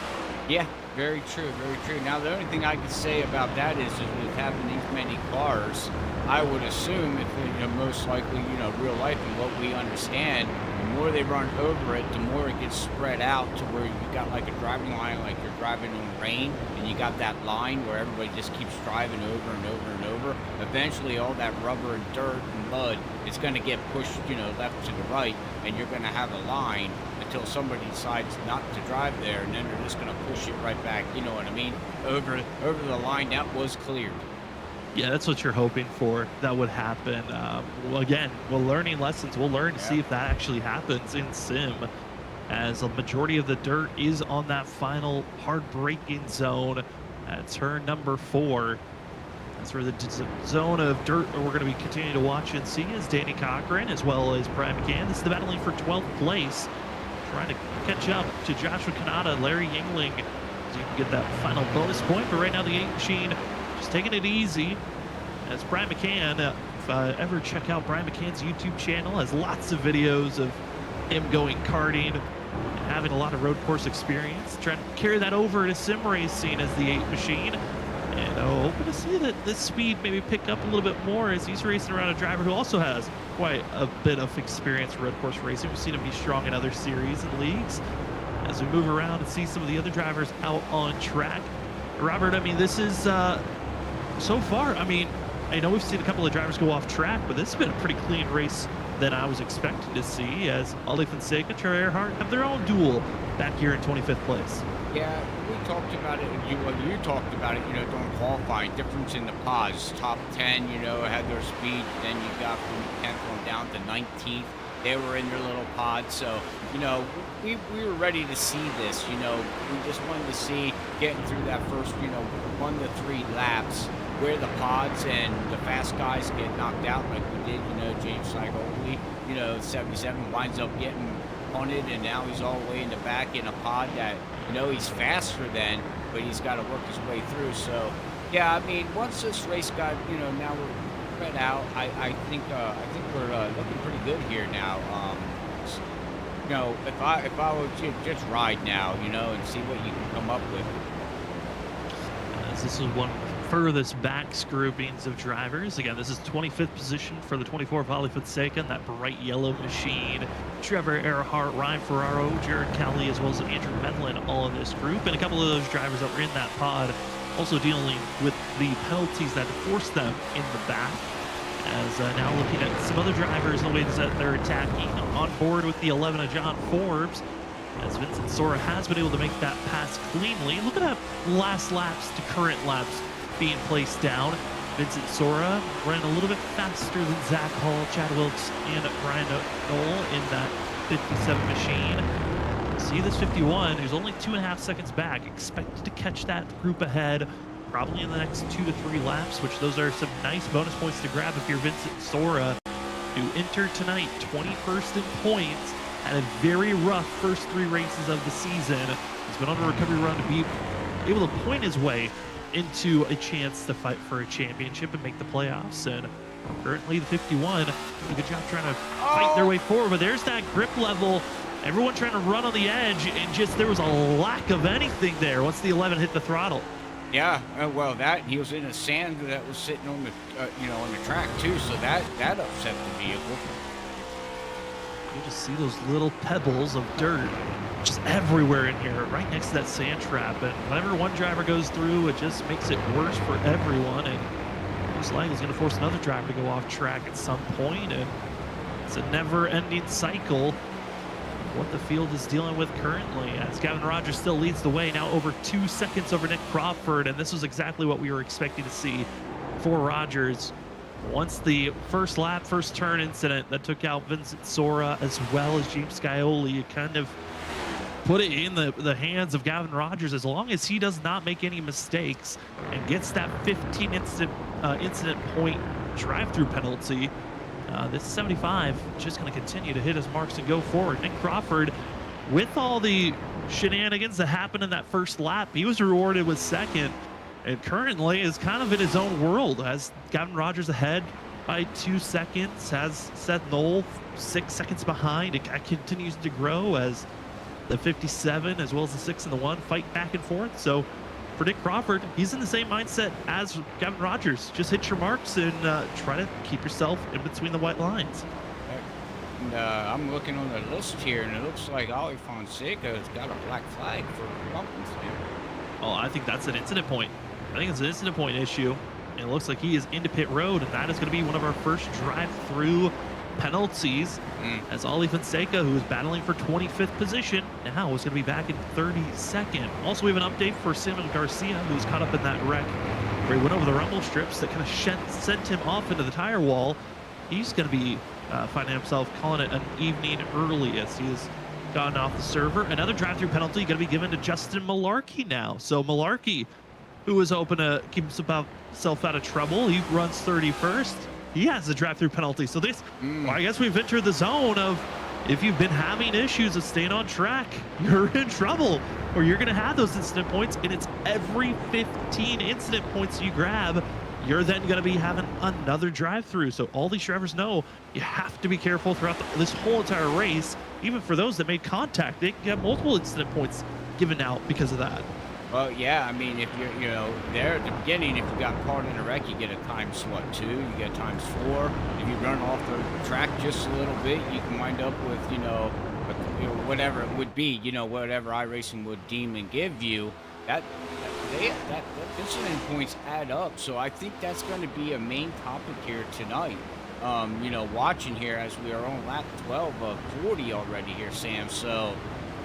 Yeah, very true, very true. Now, the only thing I could say about that is with having these many cars, I would assume if most likely, real life and what we understand, the more they run over it, the more it gets spread out to where you got like a driving line, like you're driving in rain, and you got that line where everybody just keeps driving over and over and over. Eventually, all that rubber and dirt and mud is going to get pushed, left to the right, and you're going to have a line until somebody decides not to drive there, and then they're just going to push it right back, you know what I mean, over the line that was cleared. Yeah, that's what you're hoping for. That would happen. Well, again, we're learning lessons. We'll learn to see if that actually happens in sim, as a majority of the dirt is on that final hard braking zone at turn number 4. That's where the zone of dirt we're going to be continuing to watch and see is Danny Cochran as well as Brian McCann. This is the battling for 12th place, trying to catch up to Joshua Kanata, Larry Yingling, so you can get that final bonus point. But right now the 8 machine just taking it easy, as Brian McCann, if ever check out Brian McCann's YouTube channel, has lots of videos of him going karting, having a lot of road course experience, trying to carry that over to sim racing as the 8 machine. And hoping to see that this speed maybe pick up a little bit more as he's racing around a driver who also has quite a bit of experience in road course racing. We've seen him be strong in other series and leagues. As we move around and see some of the other drivers out on track, Robert, I mean, this is so far, I mean, I know we've seen a couple of drivers go off track, but this has been a pretty clean race than I was expecting to see, as Ali Fonseca and Trey Earhart have their own duel back here in 25th place. Yeah, we talked about it. You talked about it, during qualifying. Difference in the pods. Top 10, had their speed. Then you got from 10th on down to 19th. They were in their little pod. So, we were ready to see this. We just wanted to see getting through that first, 1 to 3 laps where the pods and the fast guys get knocked out like we did. James Sigoli, 77 winds up getting punted, and now he's all the way in the back in a pod that he's faster than, but he's got to work his way through. So yeah, I mean, once this race got now we're spread out, I think we're looking pretty good here now. If I were to just ride now, and see what you can come up with. As this is one furthest back groupings of drivers. Again, this is 25th position for the 24 of Ali Fonseca, and that bright yellow machine. Trevor Earhart, Ryan Ferraro, Jared Kelly, as well as Andrew Medlin, all in this group. And a couple of those drivers that were in that pod also dealing with the penalties that forced them in the back. As now looking at some other drivers and the ways that they're attacking. On board with the 11 of John Forbes, as Vincent Sora has been able to make that pass cleanly. Look at that last laps to current laps being placed down. Vincent Sora running a little bit faster than Zach Hall, Chad Wilkes, and Brian Knoll in that 57 machine. See this 51, who's only 2.5 seconds back, expected to catch that group ahead probably in the next 2 to 3 laps, which those are some nice bonus points to grab if you're Vincent Sora, who entered tonight 21st in points, had a very rough first 3 races of the season. He's been on a recovery run to be able to point his way into a chance to fight for a championship and make the playoffs. And currently the 51 doing a good job trying to fight their way forward, but there's that grip level. Everyone trying to run on the edge, and just there was a lack of anything there once the 11 hit the throttle. Yeah, well, he was in a sand that was sitting on the on the track too, so that upset the vehicle. You just see those little pebbles of dirt just everywhere in here, right next to that sand trap. And whenever one driver goes through, it just makes it worse for everyone. And most likely is going to force another driver to go off track at some point. And it's a never-ending cycle of what the field is dealing with currently. As Gavin Rogers still leads the way, now over 2 seconds over Nick Crawford. And this was exactly what we were expecting to see for Rogers. Once the first lap, first turn incident that took out Vincent Sora as well as James Scioli, it kind of put it in the hands of Gavin Rogers as long as he does not make any mistakes and gets that 15 incident point drive-through penalty. This 75 just going to continue to hit his marks and go forward. Nick Crawford, with all the shenanigans that happened in that first lap, he was rewarded with second, and currently is kind of in his own world. Has Gavin Rogers ahead by 2 seconds, has Seth Knoll 6 seconds behind. It continues to grow as the 57 as well as the 6 and the 1 fight back and forth. So for Nick Crawford, he's in the same mindset as Gavin Rogers. Just hit your marks and try to keep yourself in between the white lines. And I'm looking on the list here, and it looks like Ollie Fonseca has got a black flag for bumping him. Oh, I think that's an incident point. I think it's an incident point issue. And it looks like he is into pit road, and that is going to be one of our first drive-through penalties, as Ollie Fonseca, who is battling for 25th position, now is going to be back in 32nd. Also, we have an update for Samuel Garcia, who's caught up in that wreck where he went over the rumble strips that kind of sent him off into the tire wall. He's going to be finding himself calling it an evening early as he has gotten off the server. Another drive-through penalty going to be given to Justin Malarkey now. So Malarkey, who was hoping to keep himself out of trouble, he runs 31st. He has a drive-through penalty. So this, well, I guess we've entered the zone of, if you've been having issues of staying on track, you're in trouble, or you're going to have those incident points, and it's every 15 incident points you grab, you're then going to be having another drive-through. So all these drivers know you have to be careful throughout this whole entire race. Even for those that made contact, they get multiple incident points given out because of that. Well, yeah, I mean, if you're, there at the beginning, if you got caught in a wreck, you get a times, 2? You get times 4. If you run off the track just a little bit, you can wind up with, whatever it would be, whatever iRacing would deem and give you. That incident points add up. So I think that's going to be a main topic here tonight. Watching here as we are on lap 12 of 40 already here, Sam. So,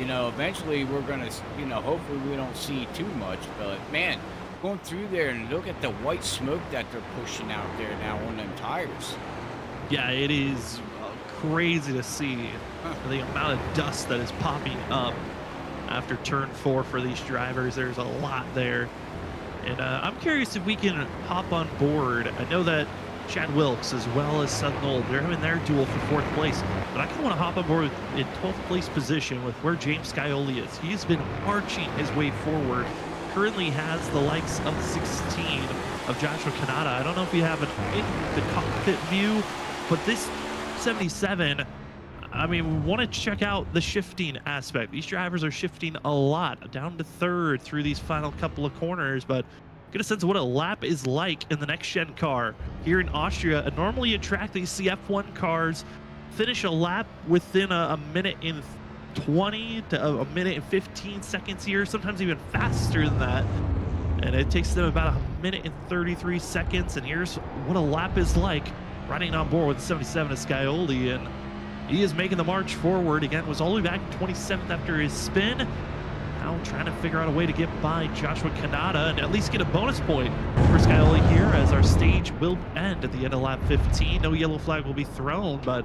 eventually we're going to, hopefully we don't see too much. But, man, going through there and look at the white smoke that they're pushing out there now on them tires. Yeah, it is crazy to see the amount of dust that is popping up after turn 4 for these drivers. There's a lot there. And I'm curious if we can hop on board. I know that Chad Wilkes as well as Seth Knoll, they're having their duel for 4th place, but I kind of want to hop on board in 12th place position with where James Scioli is. He's been marching his way forward, currently has the likes of 16 of Joshua Kanata. I don't know if you have an in the cockpit view, but this 77, I mean, we want to check out the shifting aspect. These drivers are shifting a lot, down to 3rd through these final couple of corners, but get a sense of what a lap is like in the next-gen car here in Austria. Normally a track that you see F1 cars finish a lap within a minute and 20 to a minute and 15 seconds here, sometimes even faster than that. And it takes them about a minute and 33 seconds. And here's what a lap is like riding on board with the 77 of Scioli. And he is making the march forward. Again, was all the way back in 27th after his spin. Now trying to figure out a way to get by Joshua Kanata and at least get a bonus point for Scioli here, as our stage will end at the end of lap 15. No yellow flag will be thrown, but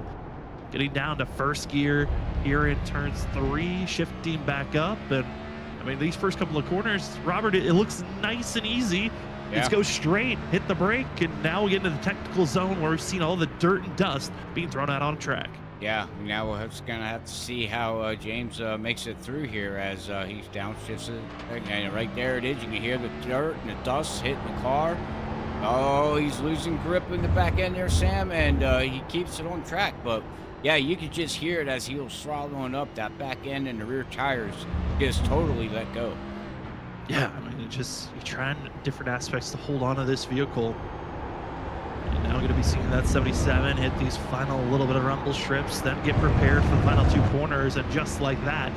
getting down to 1st gear here in turns 3, shifting back up. And I mean, these first couple of corners, Robert, it looks nice and easy. Yeah. Let's go straight, hit the brake, and now we get into the technical zone where we've seen all the dirt and dust being thrown out on track. Yeah, now we're just going to have to see how James makes it through here as he's downshifts it. And right there it is. You can hear the dirt and the dust hitting the car. Oh, he's losing grip in the back end there, Sam, and he keeps it on track. But, yeah, you could just hear it as he was throttling up. That back end and the rear tires just totally let go. Yeah, I mean, you're trying different aspects to hold on to this vehicle. And now we're going to be seeing that 77 hit these final little bit of rumble strips, then get prepared for the final 2 corners, and just like that,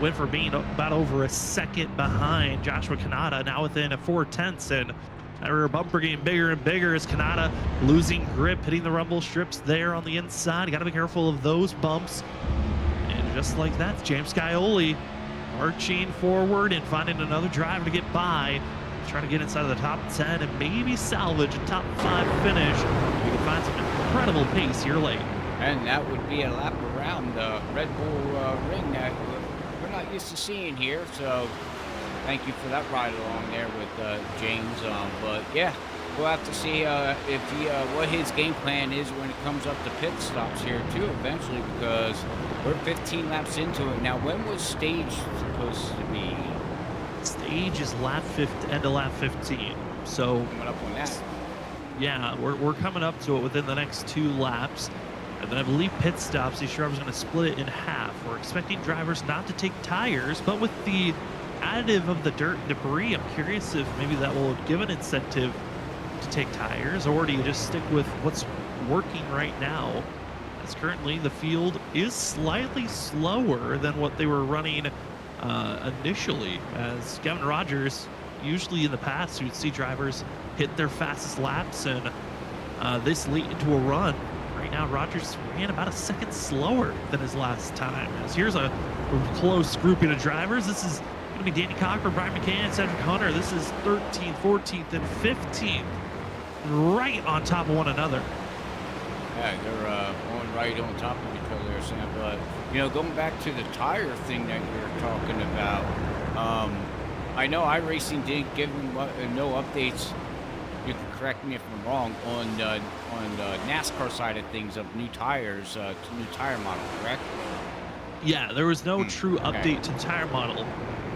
went from being about over a second behind Joshua Kanata, now within a 4/10, and that rear bumper getting bigger and bigger as Kanata losing grip, hitting the rumble strips there on the inside. You got to be careful of those bumps. And just like that, James Scioli marching forward and finding another driver to get by. Trying to get inside of the top 10 and maybe salvage a top 5 finish. We can find some incredible pace here late. And that would be a lap around the Red Bull Ring. We're going not used to seeing here. So thank you for that ride along there with James. But yeah, we'll have to see if he, what his game plan is when it comes up to pit stops here too eventually, because we're 15 laps into it now. When was stage supposed to be? Stage is end of lap 15. So Coming up on that. yeah, we're coming up to it within the next 2 laps. And then I believe pit stops, these drivers are going to split it in half. We're expecting drivers not to take tires, but with the additive of the dirt and debris, I'm curious if maybe that will give an incentive to take tires, or do you just stick with what's working right now? As currently the field is slightly slower than what they were running initially, as Gavin Rogers, usually in the past, you'd see drivers hit their fastest laps and this late into a run. Right now, Rogers ran about a second slower than his last time. As here's a close grouping of drivers. This is going to be Danny Cocker, Brian McCann, Cedric Hunter. This is 13th, 14th, and 15th, right on top of one another. Yeah, they're going right on top of each other there, Sam. But, you know, going back to the tire thing that you were talking about, I know iRacing didn't give them no updates. You can correct me if I'm wrong, on the NASCAR side of things of new tires, new tire model, correct? Yeah, there was no true update to the tire model,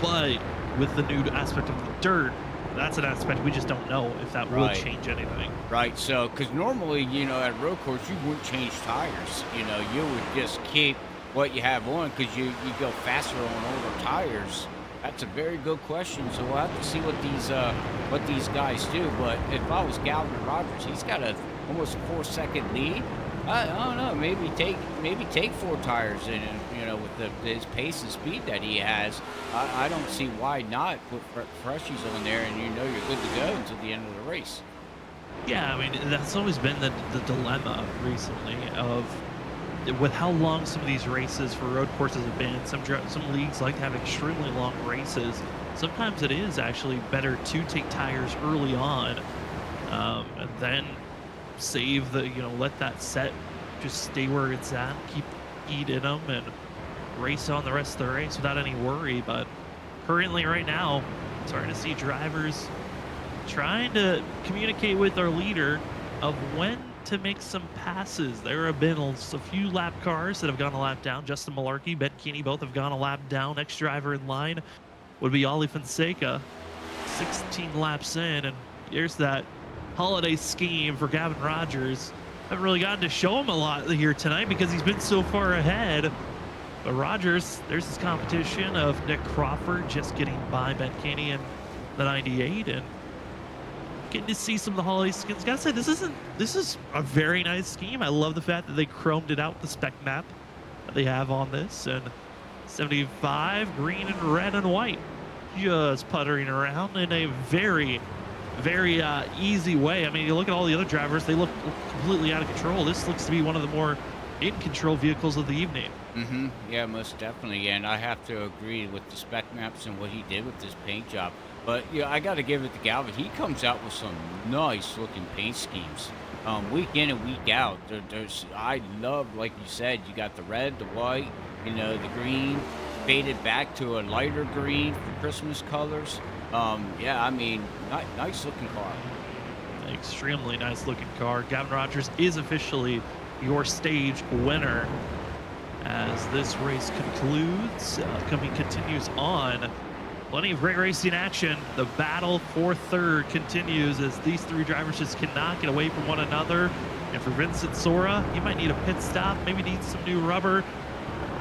but with the new aspect of the dirt, that's an aspect we just don't know if that will change anything. Right, so, because normally, you know, at a road course, you wouldn't change tires. You know, you would just keep what you have on because you go faster on older tires. That's a very good question. So we'll have to see what these guys do. But if I was Galvin Rogers, he's got a almost 4-second lead. I don't know. Maybe take 4 tires in, and you know, with his pace and speed that he has, I don't see why not put freshies on there, and you know you're good to go until the end of the race. Yeah, I mean, that's always been the dilemma recently of with how long some of these races for road courses have been. Some leagues like to have extremely long races. Sometimes it is actually better to take tires early on, and then save let that set just stay where it's at, keep heat in them, and race on the rest of the race without any worry. But currently right now, starting to see drivers trying to communicate with our leader of when to make some passes. There have been a few lap cars that have gone a lap down. Justin Malarkey, Ben Keeney, both have gone a lap down. Next driver in line would be Ollie Fonseca, 16 laps in, and here's that holiday scheme for Gavin Rogers. Haven't really gotten to show him a lot here tonight because he's been so far ahead. But Rogers, there's his competition of Nick Crawford just getting by Ben Keeney in the 98, and getting to see some of the holiday skins. Gotta say, this is a very nice scheme. I love the fact that they chromed it out with the spec map that they have on this, and 75 green and red and white, just puttering around in a very easy way. I mean, you look at all the other drivers, they look completely out of control. This looks to be one of the more in control vehicles of the evening. Yeah, most definitely. And I have to agree with the spec maps and what he did with this paint job. But yeah, I got to give it to Galvin. He comes out with some nice looking paint schemes, week in and week out. I love, like you said, you got the red, the white, you know, the green, faded back to a lighter green for Christmas colors. Yeah, I mean, nice looking car. Extremely nice looking car. Gavin Rogers is officially your stage winner as this race concludes. Continues on. Plenty of great racing action. The battle for third continues as these 3 drivers just cannot get away from one another. And for Vincent Sora, he might need a pit stop, maybe needs some new rubber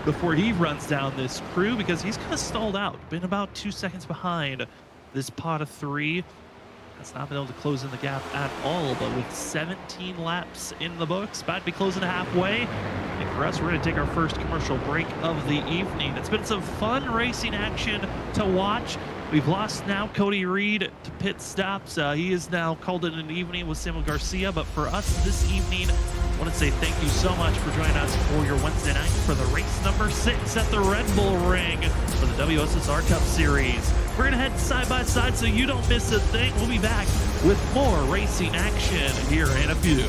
before he runs down this crew, because he's kind of stalled out. Been about 2 seconds behind this pot of 3. Has not been able to close in the gap at all, but with 17 laps in the books, about to be closing halfway. And for us, we're going to take our first commercial break of the evening. It's been some fun racing action to watch. We've lost now Cody Reed to pit stops. He is now called it an evening with Samuel Garcia, but for us this evening, I want to say thank you so much for joining us for your Wednesday night for the race number 6 at the Redbull Ring for the WSSR Cup Series. We're going to head side by side so you don't miss a thing. We'll be back with more racing action here in a few.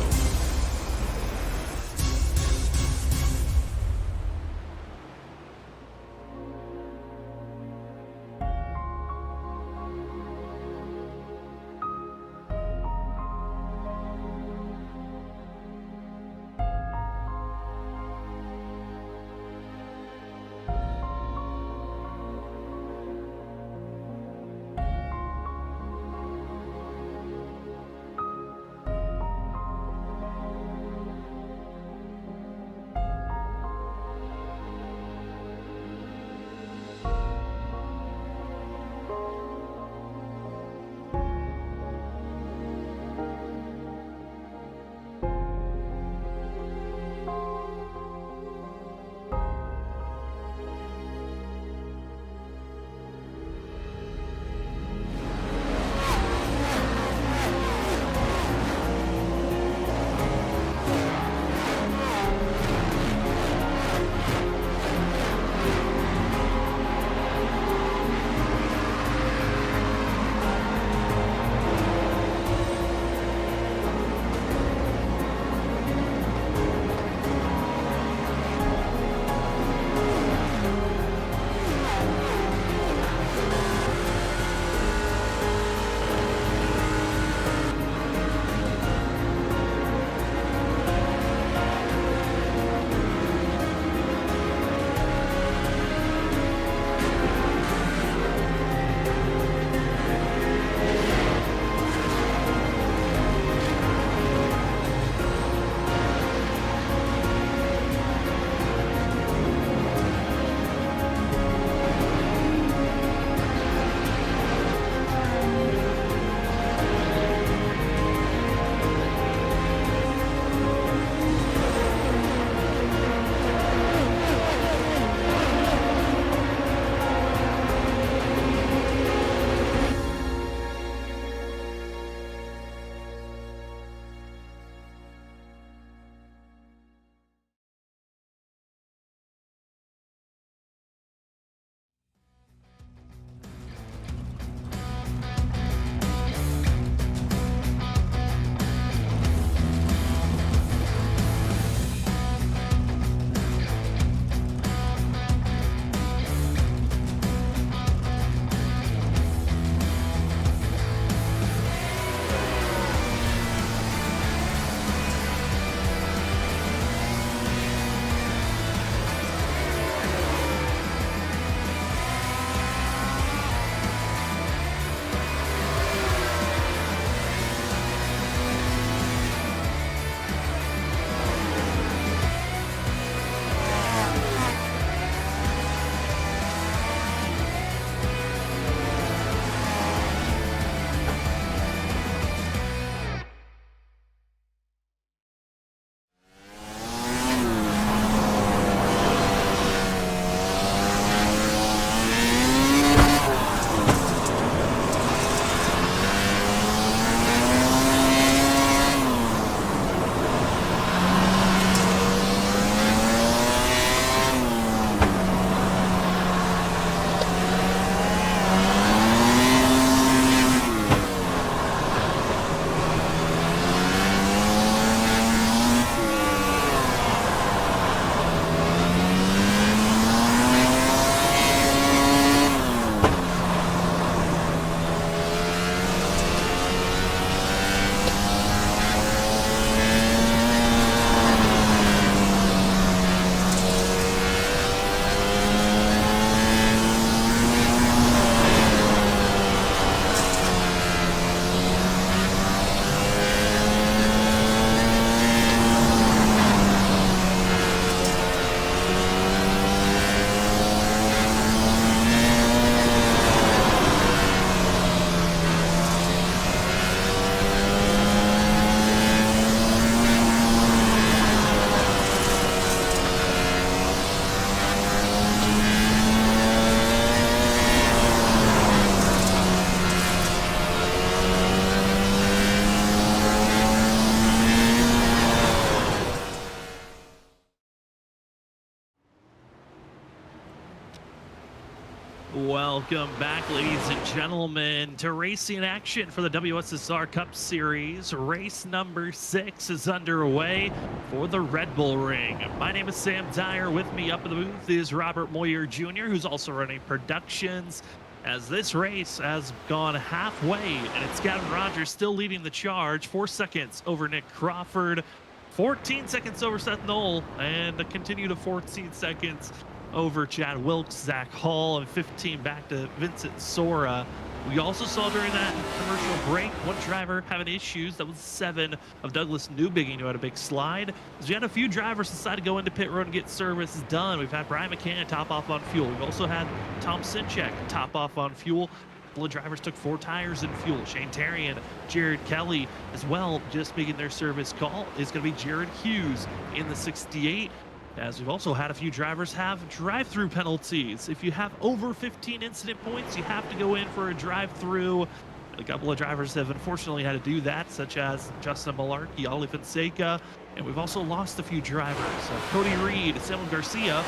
Welcome back, ladies and gentlemen, to racing action for the WSSR Cup Series. Race number 6 is underway for the Red Bull Ring. My name is Sam Dyer. With me up in the booth is Robert Moyer Jr., who's also running productions. As this race has gone halfway, and it's Gavin Rogers still leading the charge, 4 seconds over Nick Crawford, 14 seconds over Seth Knoll, and a continue to 14 seconds over Chad Wilkes, Zach Hall, and 15 back to Vincent Sora. We also saw during that commercial break one driver having issues. That was 7 of Douglas Newbigging, who had a big slide. So we had a few drivers decide to go into pit road and get service done. We've had Brian McCann top off on fuel. We've also had Tom Sinchek top off on fuel. A couple of drivers took 4 tires in fuel. Shane Tarian, Jared Kelly as well, just making their service call is going to be Jared Hughes in the 68. As we've also had a few drivers have drive-through penalties. If you have over 15 incident points, you have to go in for a drive-through. A couple of drivers have unfortunately had to do that, such as Justin Malarkey, Ali Fonseca, and we've also lost a few drivers. Cody Reed, Samuel Garcia,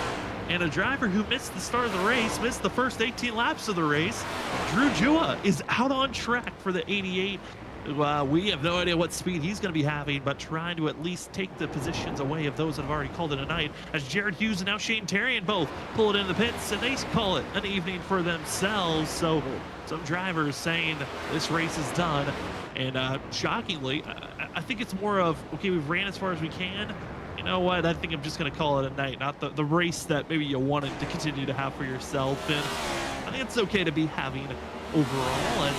and a driver who missed the start of the race, missed the first 18 laps of the race. Drew Jua is out on track for the 88. We have no idea what speed he's going to be having, but trying to at least take the positions away of those that have already called it a night, as Jared Hughes and now Shane Tarian both pull it in the pits, and they call it an evening for themselves. So some drivers saying this race is done, and shockingly, I think it's more of, okay, we've ran as far as we can. You know what? I think I'm just going to call it a night, not the race that maybe you wanted to continue to have for yourself. And I think it's okay to be having overall. And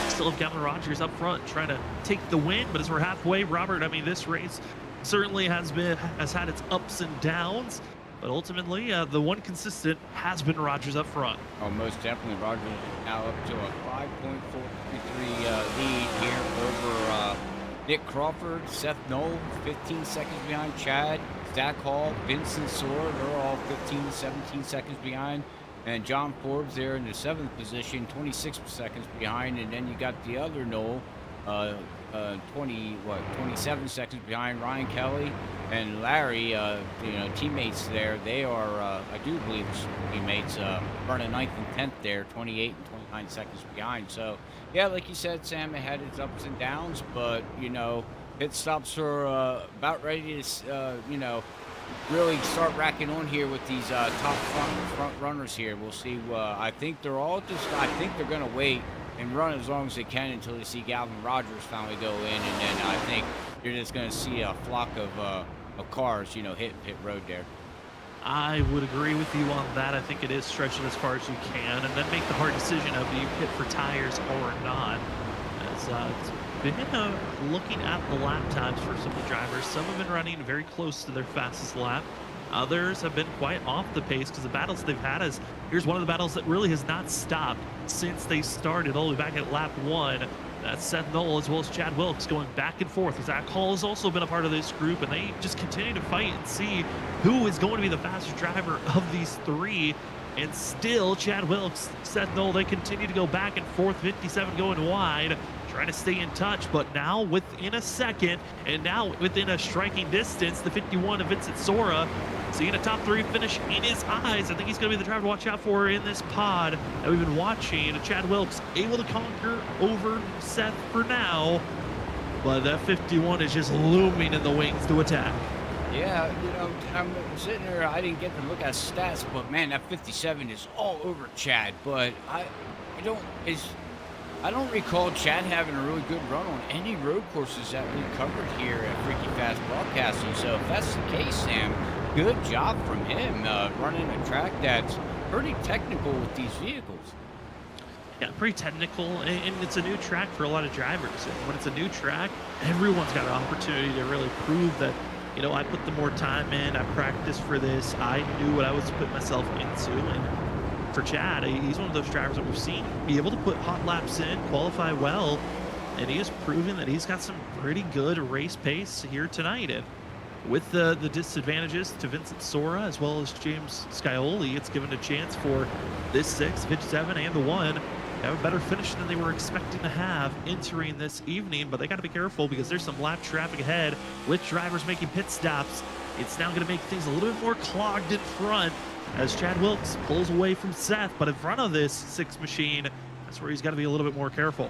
still have Gavin Rogers up front trying to take the win, but as we're halfway, Robert, I mean, this race certainly has had its ups and downs, but ultimately the one consistent has been Rogers up front. Oh, most definitely. Rogers now up to a 5.433 lead here over Nick Crawford, Seth Knoll, 15 seconds behind Chad, Zach Hall, Vincent Sora, they're all 15, 17 seconds behind. And John Forbes there in the 7th position, 26 seconds behind. And then you got the other Knoll, 27 seconds behind. Ryan Kelly and Larry, teammates there. They are, I do believe, teammates running 9th and 10th there, 28 and 29 seconds behind. So, yeah, like you said, Sam, it had its ups and downs, but, pit stops are about ready to, really start racking on here with these top front runners here. We'll see. I think they're all I think they're going to wait and run as long as they can until they see Gavin Rogers finally go in, and then I think you're just going to see a flock of cars, hit pit road there. I would agree with you on that. I think it is stretching as far as you can, and then make the hard decision of do you pit for tires or not. As looking at the lap times for some of the drivers, some have been running very close to their fastest lap. Others have been quite off the pace because the battles they've had is, here's one of the battles that really has not stopped since they started all the way back at lap 1. That's Seth Knoll as well as Chad Wilkes going back and forth. Zach Hall has also been a part of this group, and they just continue to fight and see who is going to be the fastest driver of these 3. And still, Chad Wilkes, Seth Knoll, they continue to go back and forth, 57 going wide, trying to stay in touch, but now within a second, and now within a striking distance, the 51 of Vincent Sora, seeing a top 3 finish in his eyes. I think he's going to be the driver to watch out for in this pod that we've been watching. Chad Wilkes able to conquer over Seth for now, but that 51 is just looming in the wings to attack. Yeah, I'm sitting there, I didn't get to look at stats, but man, that 57 is all over Chad. But I don't recall Chad having a really good run on any road courses that we covered here at Freaky Fast Broadcasting. So if that's the case, Sam, good job from him running a track that's pretty technical with these vehicles. Yeah, pretty technical, and it's a new track for a lot of drivers. And when it's a new track, everyone's got an opportunity to really prove that, I put the more time in, I practiced for this, I knew what I was putting myself into. And for Chad, he's one of those drivers that we've seen be able to put hot laps in, qualify well, and he has proven that he's got some pretty good race pace here tonight. And with the disadvantages to Vincent Sora as well as James Scioli, it's given a chance for this 6, 57, and the 1 to have a better finish than they were expecting to have entering this evening. But they got to be careful because there's some lap traffic ahead with drivers making pit stops. It's now going to make things a little bit more clogged in front. as Chad Wilkes pulls away from Seth, but in front of this 6 machine, that's where he's got to be a little bit more careful.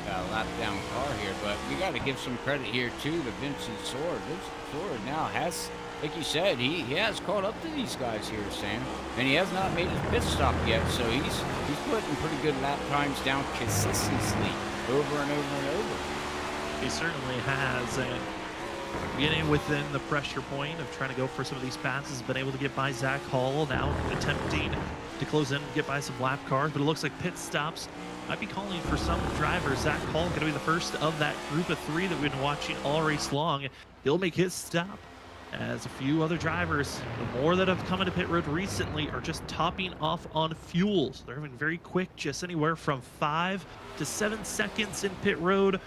Got a lap down car here, but we got to give some credit here too to Vincent Soar. Vincent Soar now has, like you said, he has caught up to these guys here, Sam, and he has not made his pit stop yet. So he's putting pretty good lap times down consistently over and over and over. He certainly has, and getting within the pressure point of trying to go for some of these passes, been able to get by Zach Hall, now attempting to close in and get by some lap cars, but it looks like pit stops might be calling for some drivers. Zach Hall going to be the first of that group of 3 that we've been watching all race long. He'll make his stop, as a few other drivers, the more that have come into pit road recently, are just topping off on fuel. So they're having very quick, just anywhere from 5 to 7 seconds in pit road,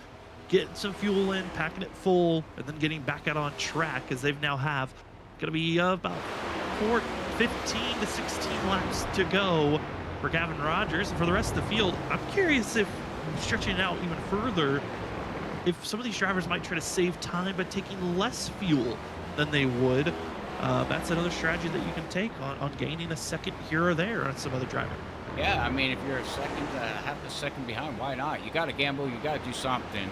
getting some fuel in, packing it full, and then getting back out on track, as they've now have going to be about 15 to 16 laps to go for Gavin Rogers. And for the rest of the field, I'm curious if, stretching it out even further, if some of these drivers might try to save time by taking less fuel than they would. That's another strategy that you can take on gaining a second here or there on some other driver. Yeah, I mean, if you're a second, half a second behind, why not? You got to gamble. You got to do something,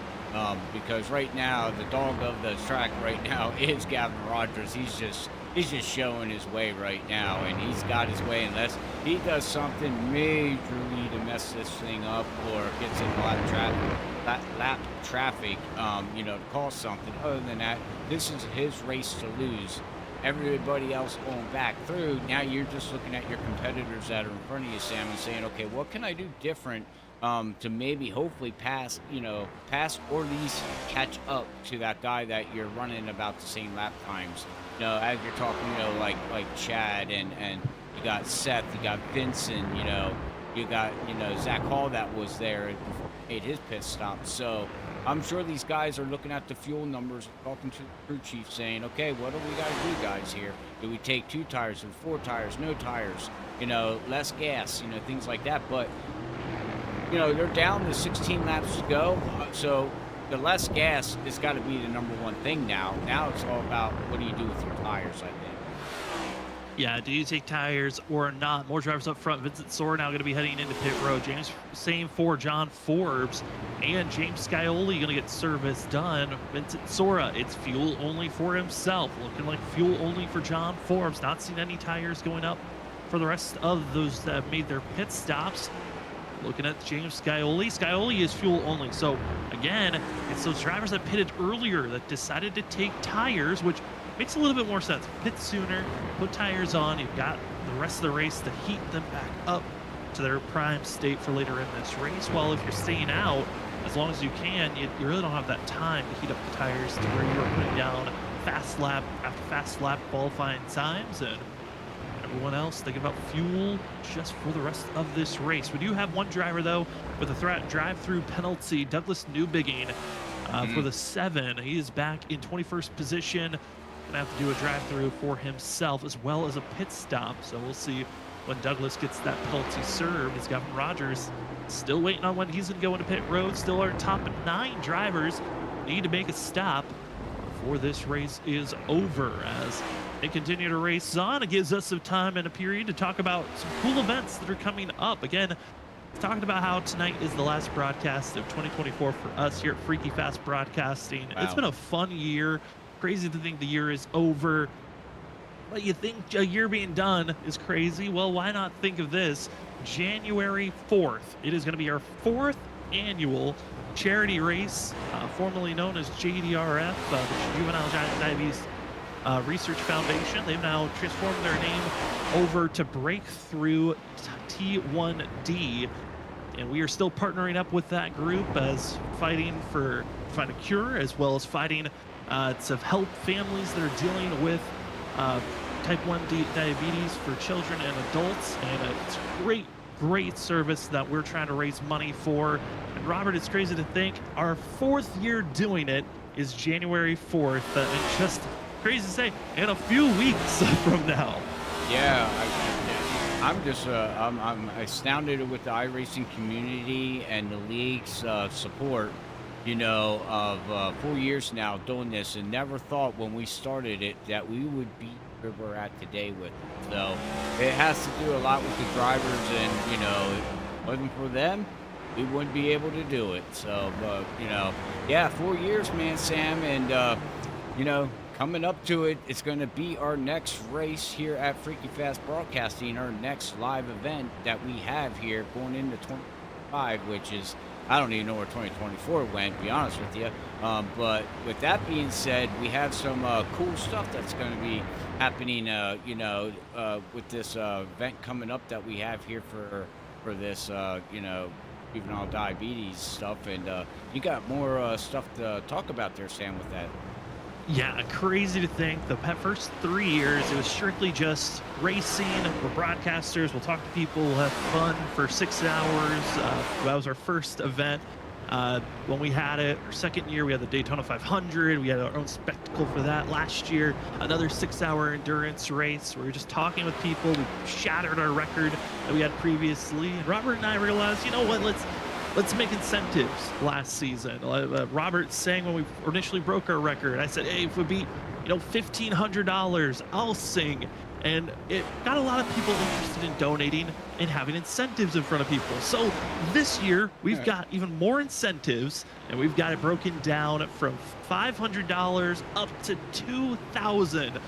because right now the dog of the track right now is Gavin Rogers. He's just showing his way right now, and he's got his way unless he does something majorly to mess this thing up or gets into lap traffic, to cause something. Other than that, this is his race to lose. Everybody else going back through. Now you're just looking at your competitors that are in front of you, Sam, and saying, okay, what can I do different to maybe hopefully pass or at least catch up to that guy that you're running about the same lap times. As you're talking, like Chad and you got Seth, you got Vincent, you got, Zach Hall that was there before he made his pit stop. So I'm sure these guys are looking at the fuel numbers, talking to the crew chief, saying, okay, what do we got to do, guys, here? Do we take 2 tires or 4 tires, no tires, less gas, things like that. But, they're down to 16 laps to go. So the less gas has got to be the number one thing now. Now it's all about what do you do with your tires, I think. Yeah, do you take tires or not? More drivers up front. Vincent Soar now going to be heading into pit road. Same for John Forbes and James Scioli going to get service done. Vincent Sora, it's fuel only for himself. Looking like fuel only for John Forbes. Not seeing any tires going up for the rest of those that have made their pit stops. Looking at James Scioli. Scioli is fuel only. So again, it's those drivers that pitted earlier that decided to take tires, which makes a little bit more sense. Pit sooner, put tires on. You've got the rest of the race to heat them back up to their prime state for later in this race. While if you're staying out, as long as you can, you really don't have that time to heat up the tires to where you are putting down fast lap after fast lap qualifying times, and everyone else thinking about fuel just for the rest of this race. We do have one driver, though, with a drive-through penalty, Douglas Newbigging, for the 7. He is back in 21st position. Gonna have to do a drive-through for himself as well as a pit stop. So we'll see when Douglas gets that penalty served. As Gavin Rogers still waiting on when he's gonna go into pit road. Still our top 9 drivers need to make a stop before this race is over. As they continue to race on, it gives us some time and a period to talk about some cool events that are coming up. Again, talking about how tonight is the last broadcast of 2024 for us here at Freaky Fast Broadcasting. Wow. It's been a fun year. Crazy to think the year is over, but you think a year being done is crazy. Well, why not think of this? January 4th. It is going to be our 4th annual charity race, formerly known as JDRF, the Juvenile Diabetes Research Foundation. They've now transformed their name over to Breakthrough T1D, and we are still partnering up with that group as fighting to find a cure, as well as fighting to help families that are dealing with type 1 diabetes for children and adults. And it's great service that we're trying to raise money for. And Robert, it's crazy to think our 4th year doing it is January 4th, and just crazy to say, in a few weeks from now. Yeah, I'm just I'm astounded with the iRacing community and the league's support. Of 4 years now doing this, and never thought when we started it that we would be where we're at today with it. So it has to do a lot with the drivers, and if it wasn't for them, we wouldn't be able to do it. So, but yeah, 4 years, man, Sam, and coming up to it, it's going to be our next race here at Freaky Fast Broadcasting, our next live event that we have here going into 2025, which is, I don't even know where 2024 went, to be honest with you. But with that being said, we have some cool stuff that's going to be happening, with this event coming up that we have here for this, juvenile diabetes stuff. And you got more stuff to talk about there, Sam, with that. Yeah, crazy to think the first 3 years, it was strictly just racing. We're broadcasters. We'll talk to people. We'll have fun for 6 hours. That was our first event. When we had it, our second year, we had the Daytona 500. We had our own spectacle for that. Last year, another 6-hour endurance race where we were just talking with people. We shattered our record that we had previously. And Robert and I realized, you know what, let's make incentives last season. Robert saying when we initially broke our record, I said, hey, if we beat, $1,500, I'll sing. And it got a lot of people interested in donating and having incentives in front of people. So this year, we've got even more incentives, and we've got it broken down from $500 up to $2,000.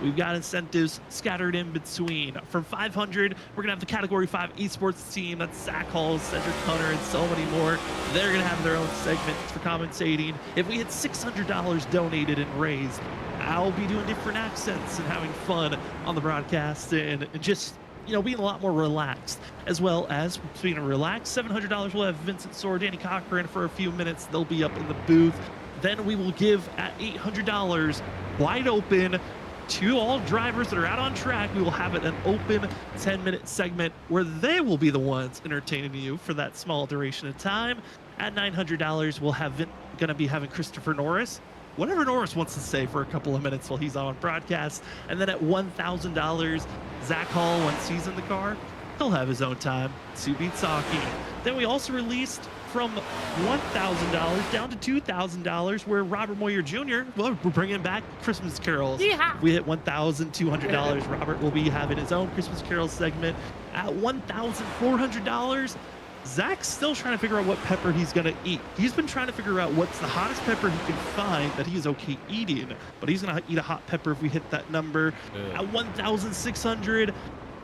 We've got incentives scattered in between. From 500, we're gonna have the Category 5 esports team. That's Zach Hall, Cedric Hunter, and so many more. They're gonna have their own segments for commentating. If we hit $600 donated and raised, I'll be doing different accents and having fun on the broadcast and just being a lot more relaxed. As well as being relaxed, $700 we'll have Vincent Soar, Danny Cochran for a few minutes. They'll be up in the booth. Then we will give at $800 wide open to all drivers that are out on track. We will have it an open 10-minute segment where they will be the ones entertaining you for that small duration of time. At $900, we'll have going to be having Christopher Norris, whatever Norris wants to say, for a couple of minutes while he's on broadcast. And then at $1,000, Zach Hall, once he's in the car, he'll have his own time to be talking. Then we also released from $1,000 down to $2,000, where Robert Moyer Jr., well, we're bringing back Christmas carols. Yeah. We hit $1,200. Robert will be having his own Christmas carol segment. At $1,400, Zach's still trying to figure out what pepper he's going to eat. He's been trying to figure out what's the hottest pepper he can find that he's okay eating, but he's going to eat a hot pepper if we hit that number. At $1,600,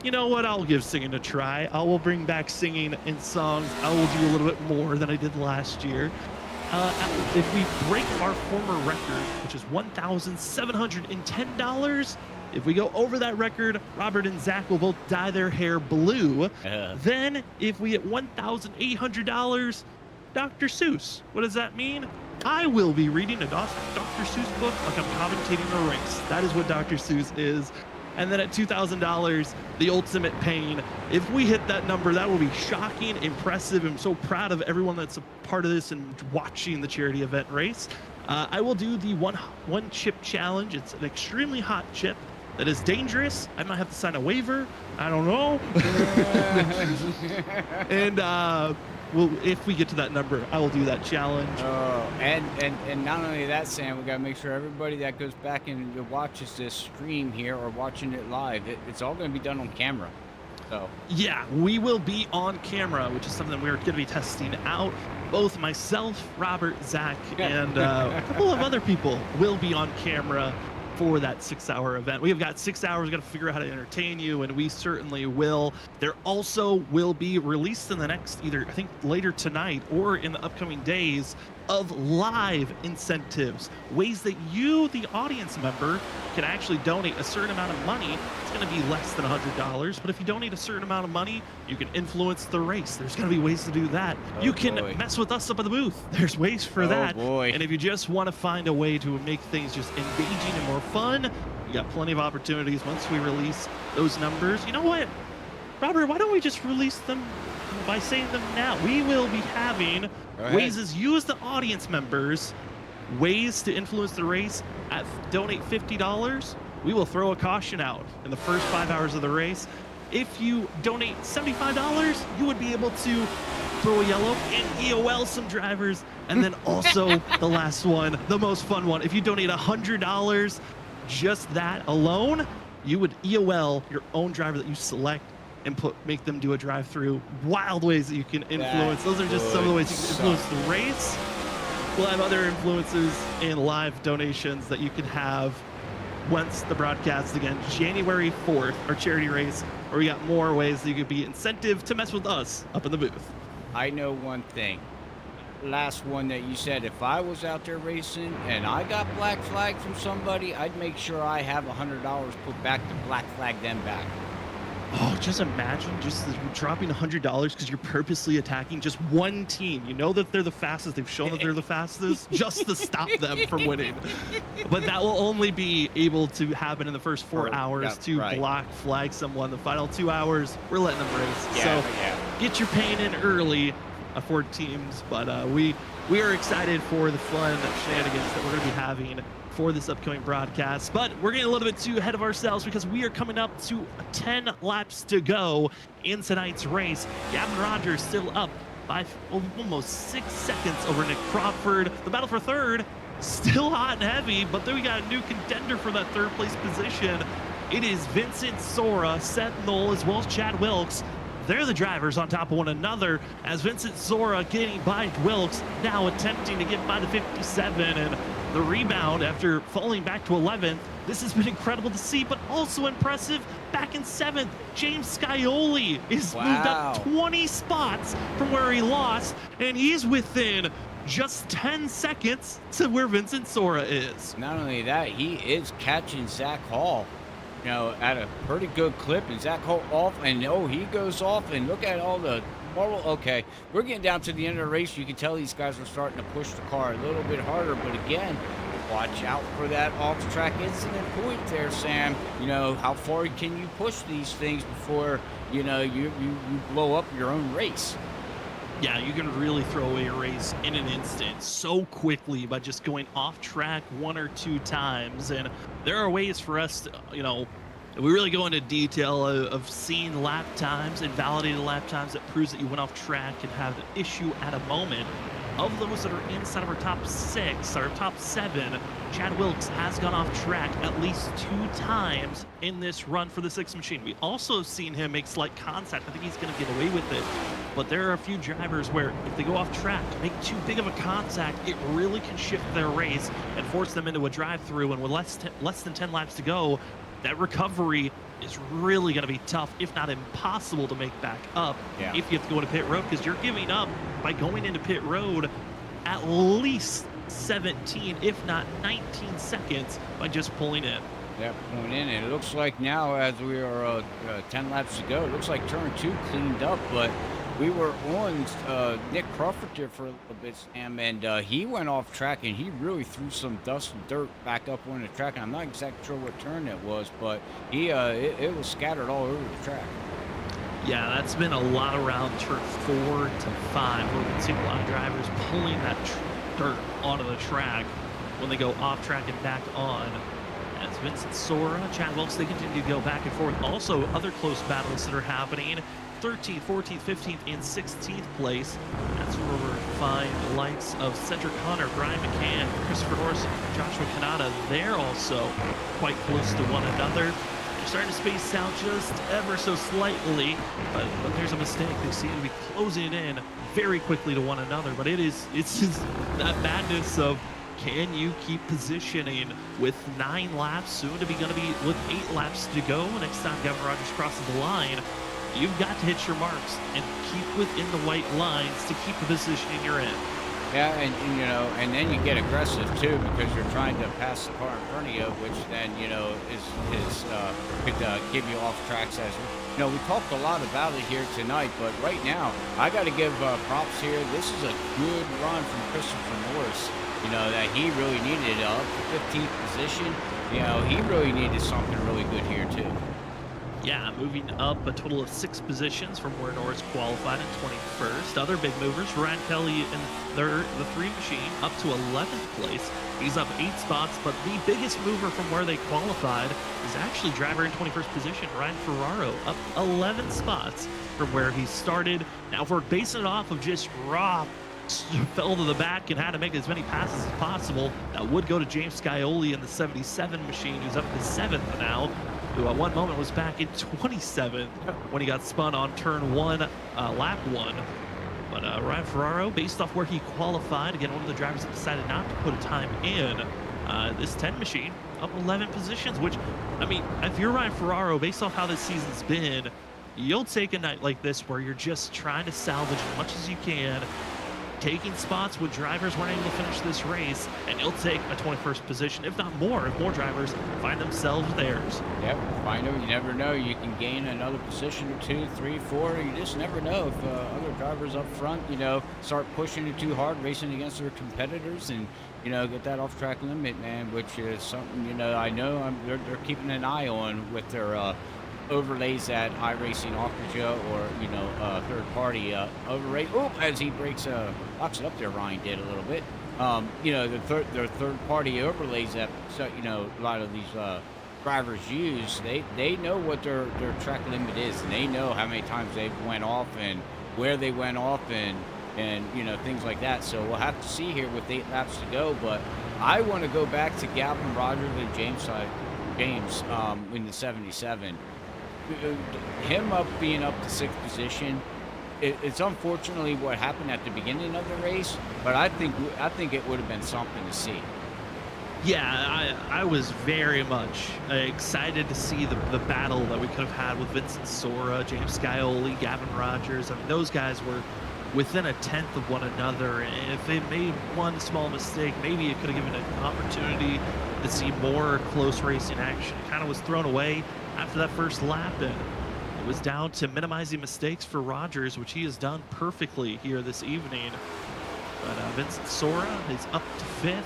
you know what? I'll give singing a try. I will bring back singing in songs. I will do a little bit more than I did last year. If we break our former record, which is $1,710, if we go over that record, Robert and Zach will both dye their hair blue. Then, if we hit $1,800, Dr. Seuss. What does that mean? I will be reading a Dr. Seuss book like I'm commentating a race. That is what Dr. Seuss is. And then at $2,000, the ultimate pain. If we hit that number, that will be shocking, impressive. I'm so proud of everyone that's a part of this and watching the charity event race. I will do the one chip challenge. It's an extremely hot chip that is dangerous. I might have to sign a waiver. I don't know. And well, if we get to that number, I will do that challenge. Oh, and not only that, Sam, we got to make sure everybody that goes back and watches this stream here or watching it live, it's all going to be done on camera. So yeah, we will be on camera, which is something we're going to be testing out. Both myself, Robert, Zach, and a couple of other people will be on camera for that 6-hour event. We have got 6 hours. We've got to figure out how to entertain you, and we certainly will. There also will be released in the next, either I think later tonight or in the upcoming days, of live incentives, ways that you, the audience member, can actually donate a certain amount of money. It's going to be less than $100, but if you donate a certain amount of money, you can influence the race. There's going to be ways to do that. You can mess with us up at the booth. There's ways for that. And if you just want to find a way to make things just engaging and more fun, you got plenty of opportunities once we release those numbers. You know what, Robert, why don't we just release them by saying them now? We will be having ways as you as the audience members, ways to influence the race. At donate $50, we will throw a caution out in the first 5 hours of the race. If you donate $75, you would be able to throw a yellow and EOL some drivers. And then also the last one, the most fun one, if you donate $100, just that alone, you would EOL your own driver that you select and make them do a drive-through. Wild ways that you can influence. Those are just some of the ways you can influence the race. We'll have other influences and live donations that you can have once the broadcast again, January 4th, our charity race, where we got more ways that you could be incentive to mess with us up in the booth. I know one thing. Last one that you said, if I was out there racing and I got black flag from somebody, I'd make sure I have $100 put back to black flag them back. Oh, just imagine just dropping $100 because you're purposely attacking just one team. You know that they're the fastest. They've shown that they're the fastest just to stop them from winning. But that will only be able to happen in the first 4 hours to block flag someone. The final 2 hours, we're letting them race. Get your pain in early for teams. But we are excited for the fun shenanigans that we're going to be having for this upcoming broadcast, but we're getting a little bit too ahead of ourselves because we are coming up to 10 laps to go in tonight's race. Gavin Rogers still up by almost 6 seconds over Nick Crawford. The battle for third still hot and heavy, but then we got a new contender for that third place position. It is Vincent Sora, Seth Knoll, as well as Chad Wilkes. They're the drivers on top of one another, as Vincent Sora getting by Wilkes, now attempting to get by the 57, and the rebound after falling back to 11th. This has been incredible to see, but also impressive. Back in 7th, James Scioli is moved up 20 spots from where he lost, and he's within just 10 seconds to where Vincent Sora is. Not only that, he is catching Zach Hall, you know, at a pretty good clip, and Zach Hall off, and he goes off, and look at all the okay, we're getting down to the end of the race. You can tell these guys are starting to push the car a little bit harder, but again, watch out for that off-track incident point there, Sam. You know, how far can you push these things before, you know, you blow up your own race? Yeah, you can really throw away a race in an instant so quickly by just going off track 1 or 2 times. And there are ways for us to, you know, we really go into detail of seeing lap times and validated lap times that proves that you went off track and have an issue at a moment. Of those that are inside of our top 6, our top 7, Chad Wilkes has gone off track at least 2 times in this run for the 6 machine. We also have seen him make slight contact. I think he's going to get away with it. But there are a few drivers where if they go off track, make too big of a contact, it really can shift their race and force them into a drive-through. And with less than 10 laps to go, that recovery is really going to be tough, if not impossible, to make back up if you have to go into pit road, because you're giving up by going into pit road at least 17, if not 19 seconds by just pulling in. Yeah, pulling in, and it looks like now, as we are 10 laps to go, it looks like turn 2 cleaned up, but we were on Nick Crawford there for a little bit, Sam, and he went off track, and he really threw some dust and dirt back up on the track. And I'm not exactly sure what turn it was, but he it was scattered all over the track. Yeah, that's been a lot around turn 4 to 5, where we can see a lot of drivers pulling that dirt onto the track when they go off track and back on. As Vincent Sora, Chad Wilkes, they continue to go back and forth. Also, other close battles that are happening. 13th, 14th, 15th, and 16th place. That's where we'll find the likes of Cedric Hunter, Brian McCann, Christopher Norris, Joshua Kanata. They're also quite close to one another. They're starting to space out just ever so slightly, but there's a mistake. They seem to be closing in very quickly to one another. But it's just that madness of, can you keep positioning with 9 laps, soon to be going to be with 8 laps to go next time Gavin Rogers crosses the line? You've got to hit your marks and keep within the white lines to keep the positioning you're in. Yeah, and you know, and then you get aggressive too, because you're trying to pass the car in front of you, which then, you know, could give you off tracks. As you know, we talked a lot about it here tonight, but right now I got to give props here. This is a good run from Christopher Norris. You know, that he really needed up to 15th position. You know, he really needed something really good here too. Yeah, moving up a total of 6 positions from where Norris qualified in 21st. Other big movers, Ryan Kelly in third, the 3 machine, up to 11th place. He's up 8 spots, but the biggest mover from where they qualified is actually driver in 21st position, Ryan Ferraro, up 11 spots from where he started. Now, if we're basing it off of just raw fell to the back and had to make as many passes as possible. That would go to James Scioli in the 77 machine, who's up to 7th now, who at one moment was back in 27th when he got spun on turn 1, lap 1. But Ryan Ferraro, based off where he qualified, again, one of the drivers that decided not to put a time in this 10 machine, up 11 positions, which, I mean, if you're Ryan Ferraro, based off how this season's been, you'll take a night like this where you're just trying to salvage as much as you can, taking spots when drivers weren't able to finish this race, and you'll take a 21st position, if not more, if more drivers find themselves theirs. Yep, find them. You never know. You can gain another position or 2, 3, 4. You just never know if other drivers up front, start pushing it too hard, racing against their competitors, and get that off-track limit, man. Which is something I know they're keeping an eye on with their overlays that iRacing offers you, or third-party overlay. Oh, as he breaks, locks it up there. Ryan did a little bit. Their third-party overlays that a lot of these drivers use. They know what their track limit is, and they know how many times they went off and where they went off and things like that. So we'll have to see here with 8 laps to go. But I want to go back to Gavin Rogers and James in the 77. Him being up to 6th position, it's unfortunately what happened at the beginning of the race, but I think it would have been something to see. Yeah, I was very much excited to see the battle that we could have had with Vincent Sora, James Scioli, Gavin Rogers. I mean, those guys were within a tenth of one another, and if they made one small mistake, maybe it could have given an opportunity to see more close racing action. It kind of was thrown away after that first lap, and it was down to minimizing mistakes for Rogers, which he has done perfectly here this evening. But Vincent Sora is up to 5th.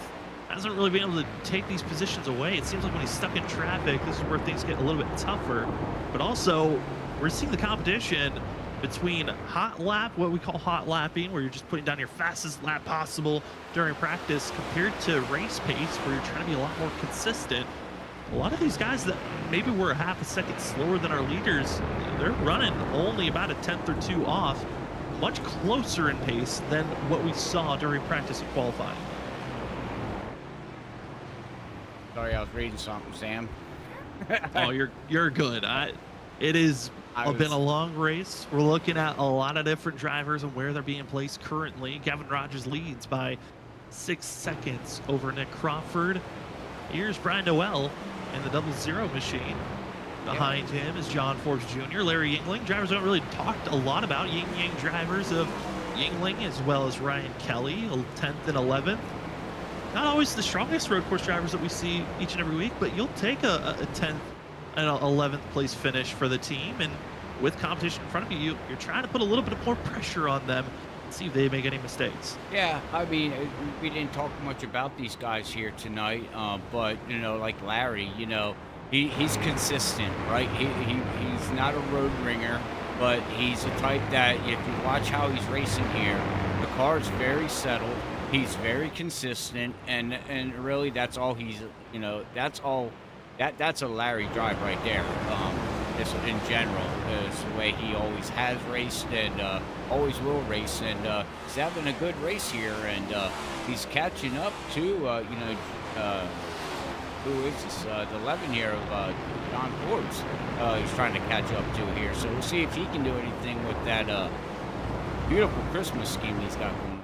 Hasn't really been able to take these positions away. It seems like when he's stuck in traffic, this is where things get a little bit tougher. But also, we're seeing the competition between hot lap, what we call hot lapping, where you're just putting down your fastest lap possible during practice, compared to race pace, where you're trying to be a lot more consistent. A lot of these guys that maybe were a half a second slower than our leaders, they're running only about a tenth or 2 off, much closer in pace than what we saw during practice and qualifying. Sorry, I was reading something, Sam. Oh, you're good. It is been a long race. We're looking at a lot of different drivers and where they're being placed currently. Gavin Rogers leads by 6 seconds over Nick Crawford. Here's Brian Noel in the 00 machine. Behind him is John Forbes Jr., Larry Yingling. Drivers don't really talked a lot about yin-yang drivers of Yingling, as well as Ryan Kelly, 10th and 11th. Not always the strongest road course drivers that we see each and every week, but you'll take a 10th and 11th place finish for the team. And with competition in front of you, you're trying to put a little bit more pressure on them and see if they make any mistakes. Yeah, I mean, we didn't talk much about these guys here tonight, but, like Larry, he's consistent, right? He's not a road ringer, but he's the type that if you watch how he's racing here, the car is very settled. He's very consistent, and really that's all he's, that's all. That's a Larry drive right there. Just in general, is the way he always has raced and always will race, and he's having a good race here, and he's catching up to who is this? The 11 here of John Forbes. He's trying to catch up to here, so we'll see if he can do anything with that beautiful Christmas scheme he's got going.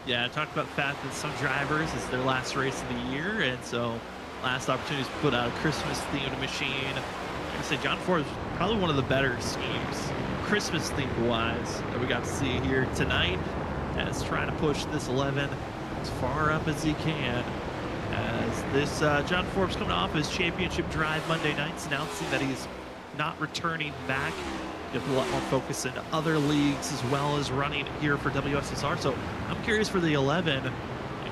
Yeah, I talked about the fact that some drivers, it's their last race of the year, and so last opportunity to put out a Christmas-themed machine. Like I say, John Ford is probably one of the better schemes, Christmas-themed wise, that we got to see here tonight, as trying to push this 11 as far up as he can. As this John Forbes coming off his championship drive Monday nights, announcing that he's not returning back. Get a lot more focus into other leagues as well as running here for WSSR. So I'm curious for the 11.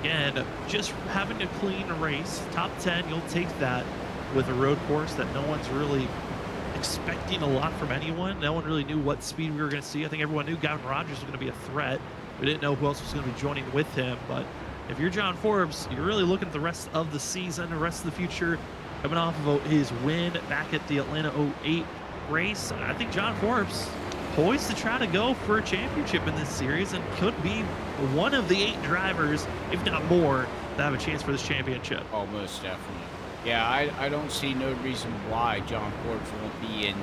Again, just having a clean race, top 10, you'll take that with a road course that no one's really expecting a lot from anyone. No one really knew what speed we were going to see. I think everyone knew Gavin Rogers was going to be a threat. We didn't know who else was going to be joining with him. But if you're John Forbes, you're really looking at the rest of the season, the rest of the future, coming off of his win back at the Atlanta 08 race. I think John Forbes poised to try to go for a championship in this series and could be one of the 8 drivers, if not more, that have a chance for this championship. Oh, most definitely. Yeah, I don't see no reason why John Forge won't be in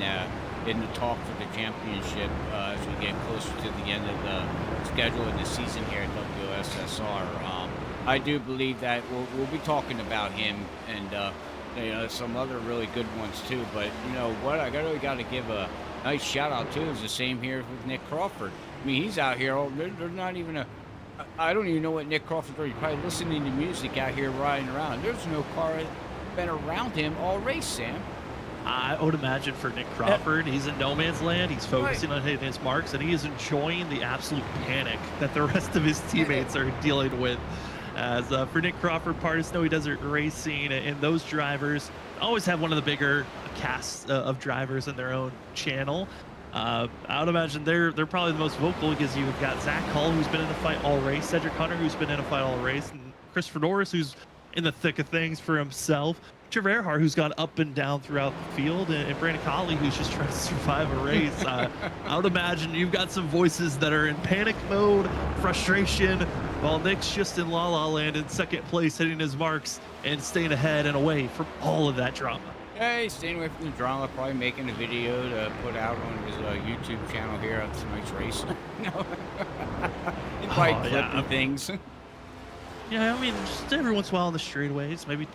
the talk for the championship as we get closer to the end of the schedule of the season here at WSSR. I do believe that we'll be talking about him and some other really good ones too. But you know what, I really got to give a nice shout out too. Is the same here with Nick Crawford. I mean, he's out here. There's not even I don't even know what Nick Crawford does. He's probably listening to music out here riding around. There's no car been around him all race, Sam. I would imagine for Nick Crawford, he's in no man's land. He's focusing on hitting his marks, and he is enjoying the absolute panic that the rest of his teammates are dealing with. As for Nick Crawford, part of Snowy Desert Racing, and those drivers always have one of the bigger casts of drivers in their own channel. I would imagine they're probably the most vocal because you've got Zach Hull, who's been in the fight all race, Cedric Hunter, who's been in a fight all race, and Christopher Norris, who's in the thick of things for himself. Trevor Earhart, who's gone up and down throughout the field, and Brandon Colley, who's just trying to survive a race. I would imagine you've got some voices that are in panic mode, frustration, while Nick's just in La La Land in second place, hitting his marks and staying ahead and away from all of that drama. Hey, staying away from the drama, probably making a video to put out on his YouTube channel here of tonight's race. No, probably clipping things. Yeah, I mean, just every once in a while on the straightaways, maybe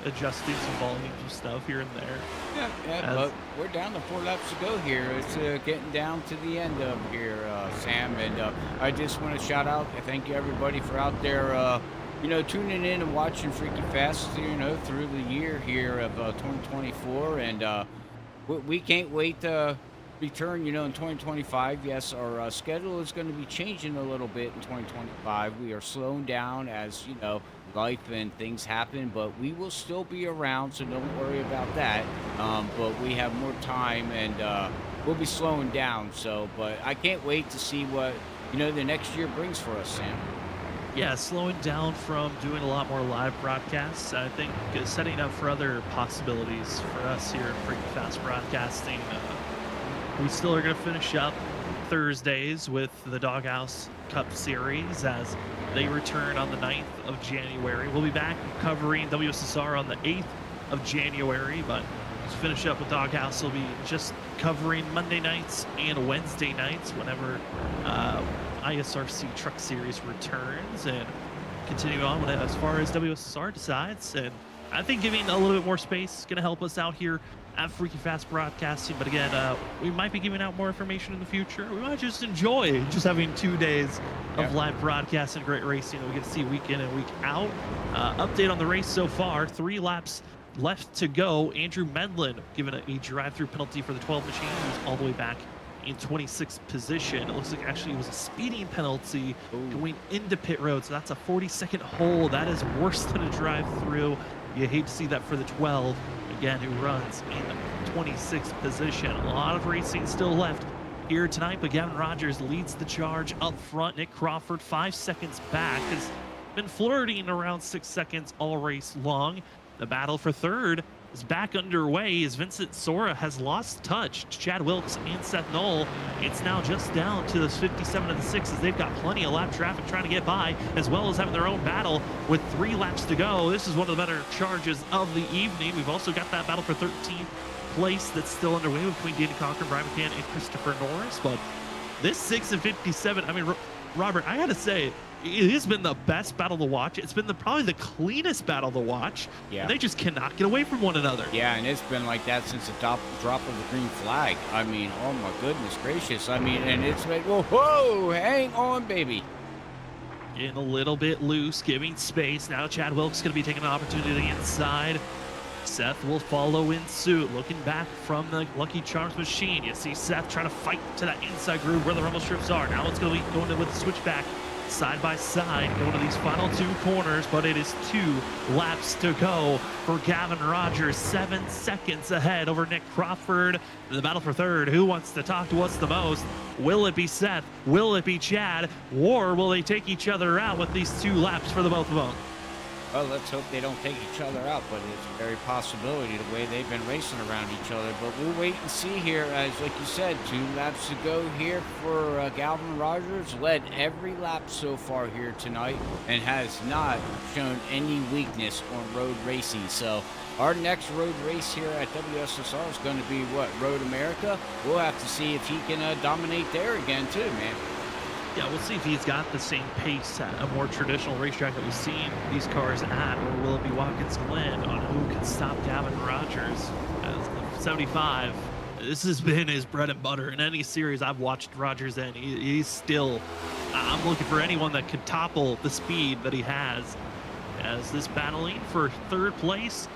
adjusting some volumes of stuff here and there. Yeah, but we're down to 4 laps to go here. It's getting down to the end of here, Sam, and I just want to shout out, thank you everybody for out there, tuning in and watching Freaky Fast, through the year here of 2024, and we can't wait to return, in 2025. Yes, our schedule is going to be changing a little bit in 2025. We are slowing down as, life and things happen, but we will still be around, so don't worry about that. But we have more time, and we'll be slowing down. But I can't wait to see what, the next year brings for us, Sam. Yeah, slowing down from doing a lot more live broadcasts. I think setting up for other possibilities for us here at Freaky Fast Broadcasting. We still are going to finish up Thursdays with the Doghouse Cup Series as they return on the 9th of January. We'll be back covering WSSR on the 8th of January, but to finish up with Doghouse, we'll be just covering Monday nights and Wednesday nights whenever ISRC Truck Series returns, and continue on with it as far as WSSR decides. And I think giving a little bit more space is going to help us out here at Freaky Fast Broadcasting. But again, we might be giving out more information in the future. We might just enjoy just having 2 days of live broadcast and great racing that we get to see week in and week out. Update on the race so far, 3 laps left to go. Andrew Medlin given a drive-through penalty for the 12 machine, who's all the way back in 26th position. It looks like actually it was a speeding penalty going into pit road, so that's a 40-second hole. That is worse than a drive-through. You hate to see that for the 12, again, who runs in 26th position. A lot of racing still left here tonight, but Gavin Rogers leads the charge up front. Nick Crawford 5 seconds back, has been flirting around 6 seconds all race long. The battle for third is back underway as Vincent Sora has lost touch to Chad Wilkes and Seth Knoll. It's now just down to the 57 of the 6 as they've got plenty of lap traffic trying to get by, as well as having their own battle with 3 laps to go. This is one of the better charges of the evening. We've also got that battle for 13th place that's still underway between Danny Cochran, Brian McCann, and Christopher Norris. But this 6 and 57, I mean, Robert, I gotta say, it has been the best battle to watch. It's been probably the cleanest battle to watch. Yeah. They just cannot get away from one another. Yeah, and it's been like that since the drop of the green flag. I mean, oh my goodness gracious. I mean, and it's like, whoa, hang on, baby. Getting a little bit loose, giving space. Now Chad Wilkes going to be taking an opportunity to the inside. Seth will follow in suit, looking back from the Lucky Charms machine. You see Seth trying to fight to that inside groove where the rumble strips are. Now it's going to be going with the switchback. Side by side, going to these final 2 corners, but it is 2 laps to go for Gavin Rogers, 7 seconds ahead over Nick Crawford. The battle for third, who wants to talk to us the most? Will it be Seth? Will it be Chad? Or will they take each other out with these 2 laps for the both of them? Well, let's hope they don't take each other out, but it's a very possibility the way they've been racing around each other. But we'll wait and see here. As like you said, 2 laps to go here for Galvin Rogers. Led every lap so far here tonight and has not shown any weakness on road racing. So our next road race here at WSSR is going to be what? Road America. We'll have to see if he can dominate there again too, man. Yeah, we'll see if he's got the same pace at a more traditional racetrack that we've seen these cars at, or will it be Watkins Glen on who can stop Gavin Rogers as the 75. This has been his bread and butter in any series I've watched Rogers in. He's still, I'm looking for anyone that could topple the speed that he has as this battling for 3rd place.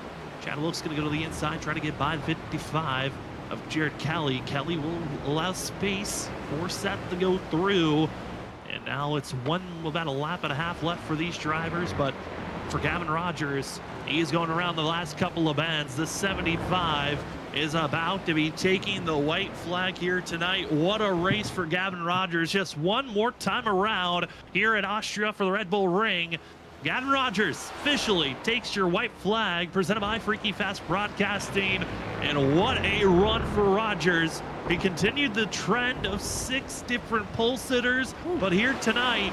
Chad Wilkes going to go to the inside, try to get by 55 of Jared Kelly. Kelly will allow space for Seth to go through. And now it's about a lap and a half left for these drivers. But for Gavin Rogers, he's going around the last couple of bends. The 75 is about to be taking the white flag here tonight. What a race for Gavin Rogers. Just one more time around here at Austria for the Red Bull Ring. Gavin Rogers officially takes your white flag, presented by Freaky Fast Broadcasting. And what a run for Rogers. He continued the trend of 6 different pole sitters, but here tonight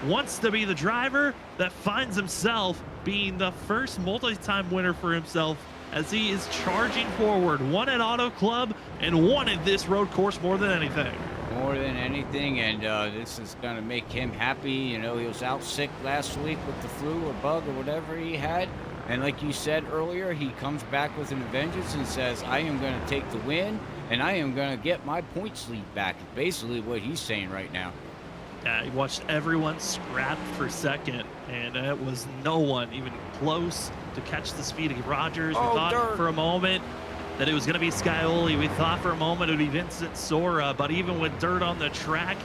wants to be the driver that finds himself being the first multi-time winner for himself as he is charging forward. 1 at Auto Club and 1 at this road course more than anything. More than anything, and this is going to make him happy. You know, he was out sick last week with the flu or bug or whatever he had. And like you said earlier, he comes back with a vengeance and says, I am going to take the win, and I am going to get my points lead back. Basically what he's saying right now. He watched everyone scrap for second, and it was no one even close to catch the speed of Rogers. We thought for a moment that it was going to be Scioli. We thought for a moment it would be Vincent Sora, but even with dirt on the track,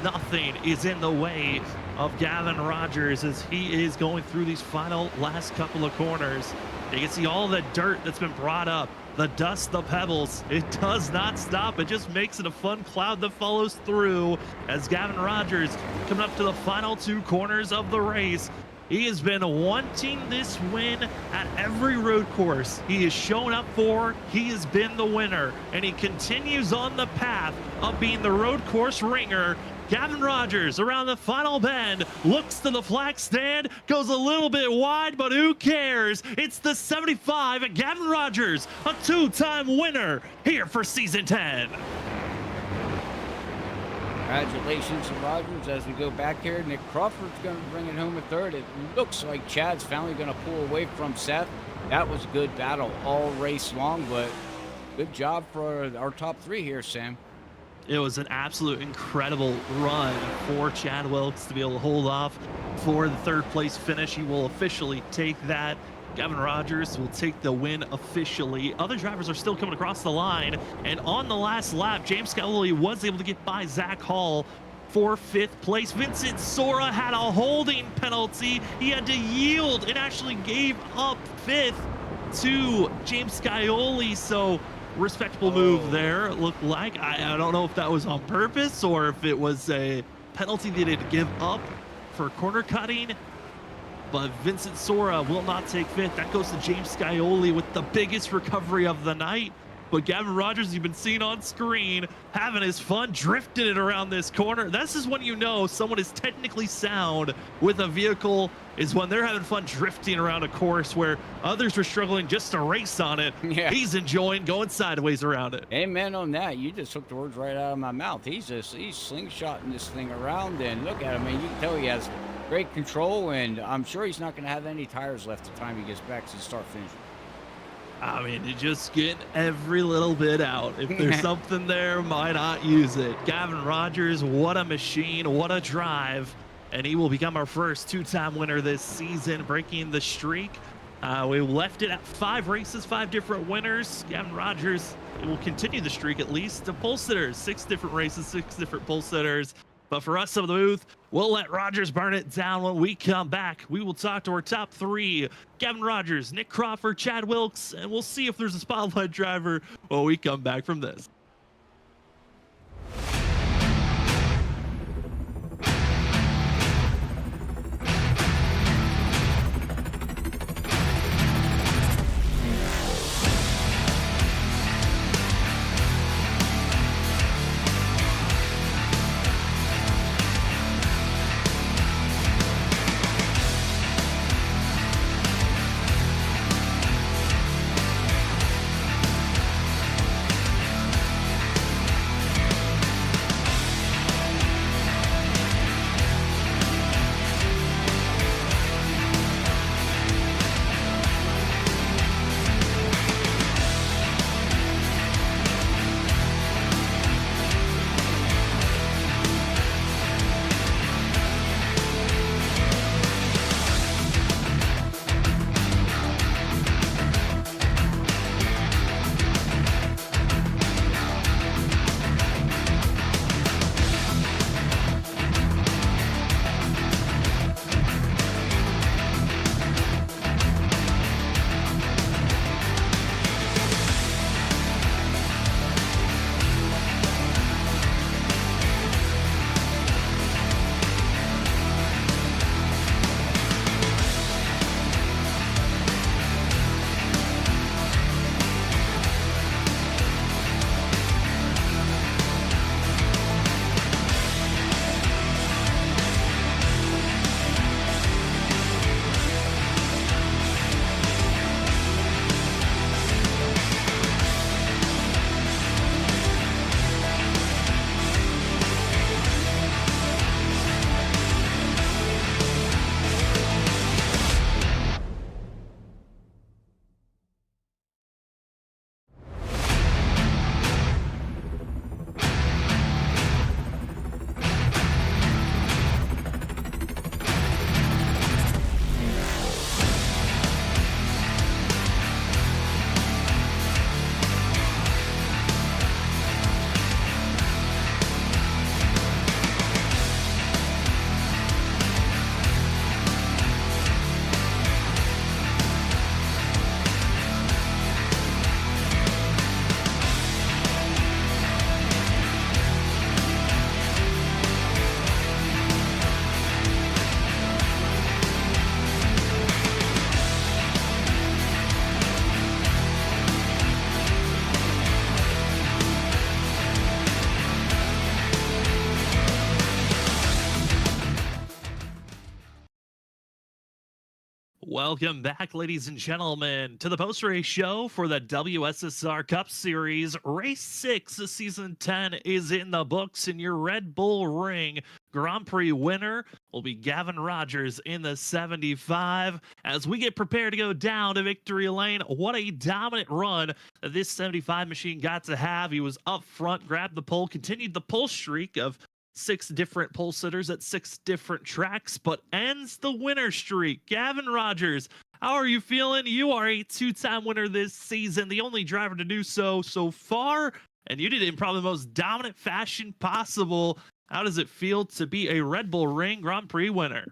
nothing is in the way of Gavin Rogers as he is going through these last couple of corners. You can see all the dirt that's been brought up, the dust, the pebbles. It does not stop. It just makes it a fun cloud that follows through as Gavin Rogers coming up to the final 2 corners of the race. He has been wanting this win at every road course he has shown up for. He has been the winner, and he continues on the path of being the road course ringer. Gavin Rogers around the final bend, looks to the flag stand, goes a little bit wide, but who cares? It's the 75 and Gavin Rogers, a 2-time winner here for season 10. Congratulations to Rogers as we go back here. Nick Crawford's going to bring it home at 3rd. It looks like Chad's finally going to pull away from Seth. That was a good battle all race long, but good job for our top 3 here, Sam. It was an absolute incredible run for Chad Wilkes to be able to hold off for the 3rd place finish. He will officially take that. Gavin Rogers will take the win officially. Other drivers are still coming across the line. And on the last lap, James Scaoli was able to get by Zach Hall for 5th place. Vincent Sora had a holding penalty. He had to yield and actually gave up 5th to James Scaoli. So respectable move there, it looked like. I don't know if that was on purpose or if it was a penalty they did give up for corner cutting. But Vincent Sora will not take 5th. That goes to James Scaoli with the biggest recovery of the night. But Gavin Rogers, you've been seeing on screen, having his fun, drifting it around this corner. This is when you know someone is technically sound with a vehicle, is when they're having fun drifting around a course where others were struggling just to race on it. Yeah. He's enjoying going sideways around it. Amen on that. You just took the words right out of my mouth. He's slingshotting this thing around, and look at him. I mean, you can tell he has great control, and I'm sure he's not going to have any tires left the time he gets back to the start-finish. I mean, you just get every little bit out. If there's something there, why not use it? Gavin Rogers, what a machine, what a drive. And he will become our first 2-time winner this season, breaking the streak. We left it at 5 races, 5 different winners. Gavin Rogers will continue the streak at least. The pole sitters, 6 different races, 6 different pole sitters. But for us of the booth, we'll let Rogers burn it down. When we come back, we will talk to our top 3, Gavin Rogers, Nick Crawford, Chad Wilkes, and we'll see if there's a spotlight driver when we come back from this. Welcome back, ladies and gentlemen, to the post-race show for the WSSR Cup Series. Race 6 of Season 10 is in the books, and your Red Bull Ring Grand Prix winner will be Gavin Rogers in the 75. As we get prepared to go down to victory lane, what a dominant run that this 75 machine got to have. He was up front, grabbed the pole, continued the pole streak of 6 different pole sitters at 6 different tracks, but ends the winner streak. Gavin Rogers, how are you feeling? You are a 2-time winner this season, the only driver to do so far, and you did it in probably the most dominant fashion possible. How does it feel to be a Red Bull Ring Grand Prix winner?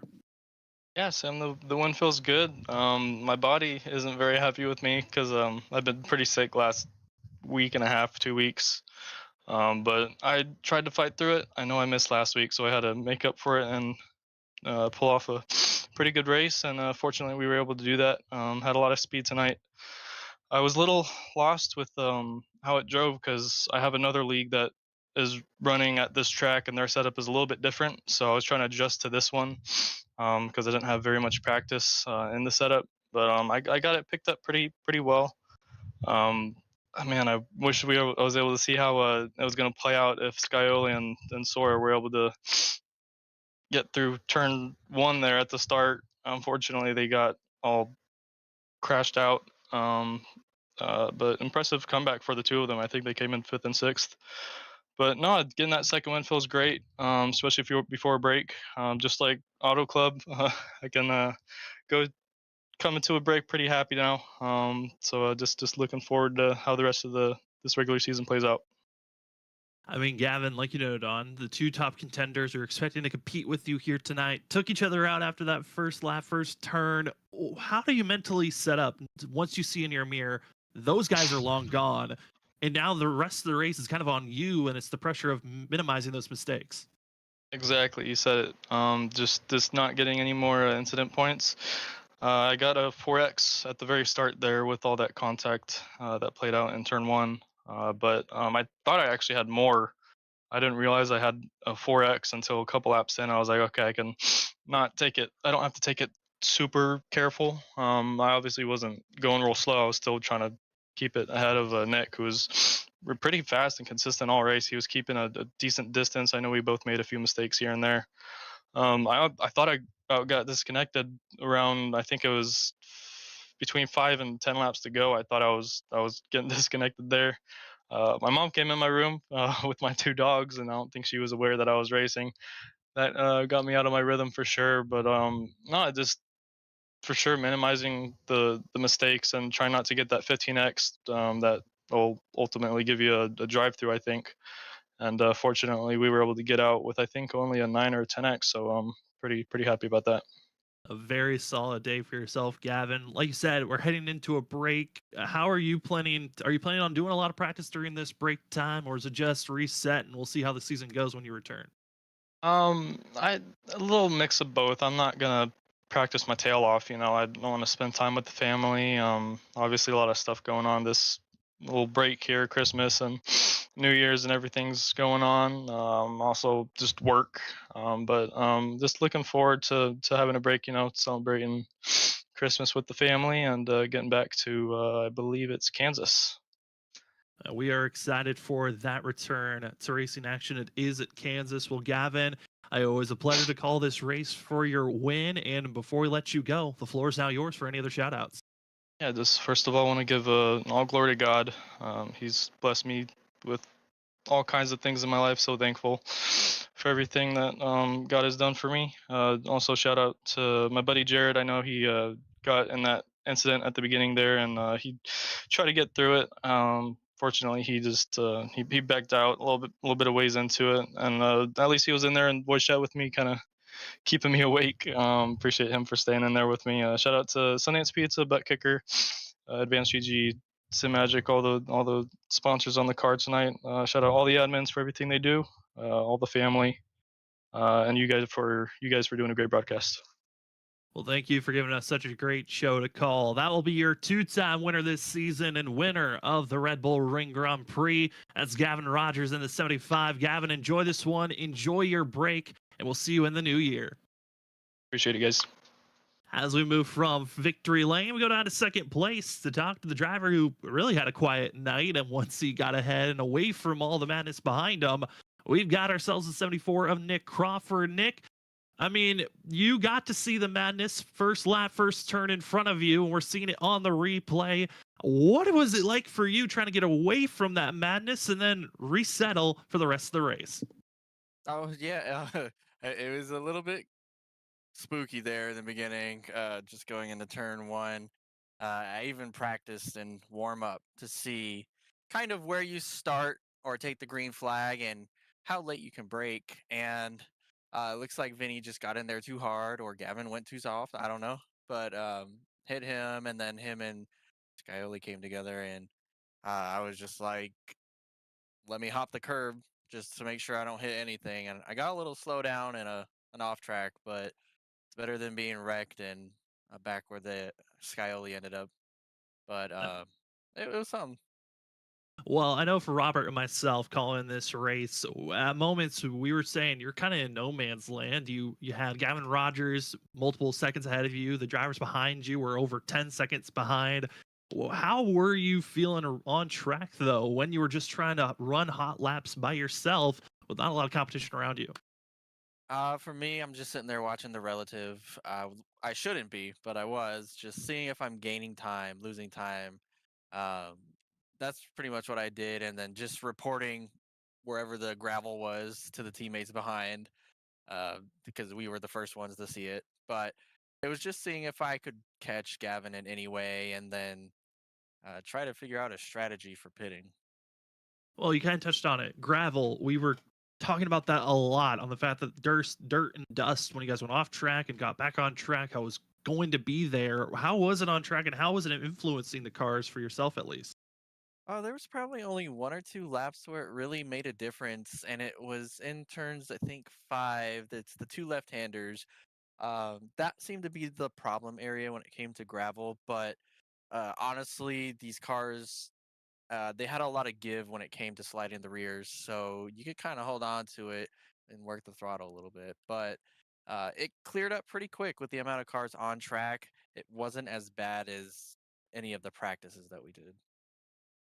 Yeah, Sam, the win feels good. My body isn't very happy with me because I've been pretty sick last week and a half, 2 weeks. But I tried to fight through it. I know I missed last week, so I had to make up for it and pull off a pretty good race. And fortunately, we were able to do that. Had a lot of speed tonight. I was a little lost with how it drove because I have another league that is running at this track, and their setup is a little bit different. So I was trying to adjust to this one because I didn't have very much practice in the setup. But I got it picked up pretty well. Man, I wish I was able to see how it was going to play out if Scioli and Sawyer were able to get through turn 1 there at the start. Unfortunately, they got all crashed out. But impressive comeback for the two of them. I think they came in 5th and 6th. But no, getting that second win feels great, especially if you're before a break. Just like Auto Club, I can go coming to a break pretty happy now. So just looking forward to how the rest of this regular season plays out. I mean, Gavin, like you noted on, the 2 top contenders are expecting to compete with you here tonight. Took each other out after that first lap, first turn. How do you mentally set up once you see in your mirror, those guys are long gone, and now the rest of the race is kind of on you, and it's the pressure of minimizing those mistakes? Exactly, you said it. Just not getting any more incident points. I got a 4X at the very start there with all that contact that played out in turn 1. But I thought I actually had more. I didn't realize I had a 4X until a couple laps in. I was like, okay, I can not take it. I don't have to take it super careful. I obviously wasn't going real slow. I was still trying to keep it ahead of Nick, who was pretty fast and consistent all race. He was keeping a decent distance. I know we both made a few mistakes here and there. I thought I got disconnected around, I think it was between 5 and 10 laps to go. I thought I was getting disconnected there. My mom came in my room with my 2 dogs, and I don't think she was aware that I was racing. That got me out of my rhythm for sure. But no, just for sure minimizing the mistakes and trying not to get that 15x that will ultimately give you a drive through, I think. And fortunately, we were able to get out with, I think, only a 9 or a 10x. So I'm pretty happy about that. A very solid day for yourself, Gavin. Like you said, we're heading into a break. How are you planning? Are you planning on doing a lot of practice during this break time, or is it just reset and we'll see how the season goes when you return? A little mix of both. I'm not gonna practice my tail off. I want to spend time with the family. Obviously a lot of stuff going on this little break here, Christmas and New Year's and everything's going on. Also just work. But just looking forward to having a break. Celebrating Christmas with the family and getting back to I believe it's Kansas. We are excited for that return to racing action. It is at Kansas. Well, Gavin, always a pleasure to call this race for your win. And before we let you go, the floor is now yours for any other shout outs. Yeah, just first of all, I want to give all glory to God. He's blessed me with all kinds of things in my life. So thankful for everything that God has done for me. Also, shout out to my buddy Jared. I know he got in that incident at the beginning there, and he tried to get through it. Fortunately, he just he backed out a little bit of ways into it, and at least he was in there and voice chat with me, kind of keeping me awake. Appreciate him for staying in there with me. Shout out to Sundance Pizza, Butt Kicker, Advanced GG, Sim Magic, all the sponsors on the card tonight. Shout out all the admins for everything they do, all the family, and you guys for doing a great broadcast. Well, thank you for giving us such a great show to call. That will be your 2-time winner this season and winner of the Red Bull Ring Grand Prix. That's Gavin Rogers in the 75. Gavin, enjoy this one. Enjoy your break, and we'll see you in the new year. Appreciate it, guys. As we move from victory lane, we go down to second place to talk to the driver who really had a quiet night. And once he got ahead and away from all the madness behind him, we've got ourselves a 74 of Nick Crawford. Nick, I mean, you got to see the madness first lap, first turn in front of you, and we're seeing it on the replay. What was it like for you trying to get away from that madness and then resettle for the rest of the race? Oh yeah, it was a little bit spooky there in the beginning, just going into turn one. I even practiced and warm up to see kind of where you start or take the green flag and how late you can brake. And it looks like Vinny just got in there too hard, or Gavin went too soft. I don't know, but hit him, and then him and Skyoli came together, and I was just like, let me hop the curb just to make sure I don't hit anything. And I got a little slow down and an off track, but it's better than being wrecked and back where the Skyoli ended up. But it was something. Well, I know for Robert and myself calling this race, at moments we were saying you're kind of in no man's land. You had Gavin Rogers multiple seconds ahead of you. The drivers behind you were over 10 seconds behind. How were you feeling on track though when you were just trying to run hot laps by yourself with not a lot of competition around you? For me, I'm just sitting there watching the relative. I shouldn't be, but I was just seeing if I'm gaining time, losing time. Um, that's pretty much what I did, and then just reporting wherever the gravel was to the teammates behind, because we were the first ones to see it. But it was just seeing if I could catch Gavin in any way, and then try to figure out a strategy for pitting. Well, you kind of touched on it. Gravel, we were talking about that a lot on the fact that dirt and dust when you guys went off track and got back on track, how it was going to be there. How was it on track and how was it influencing the cars for yourself at least? Oh, there was probably only one or two laps where it really made a difference, and it was in turns, I think, five. That's the two left-handers. That seemed to be the problem area when it came to gravel. But honestly, these cars, they had a lot of give when it came to sliding the rears, so you could kind of hold on to it and work the throttle a little bit. But it cleared up pretty quick with the amount of cars on track. It wasn't as bad as any of the practices that we did.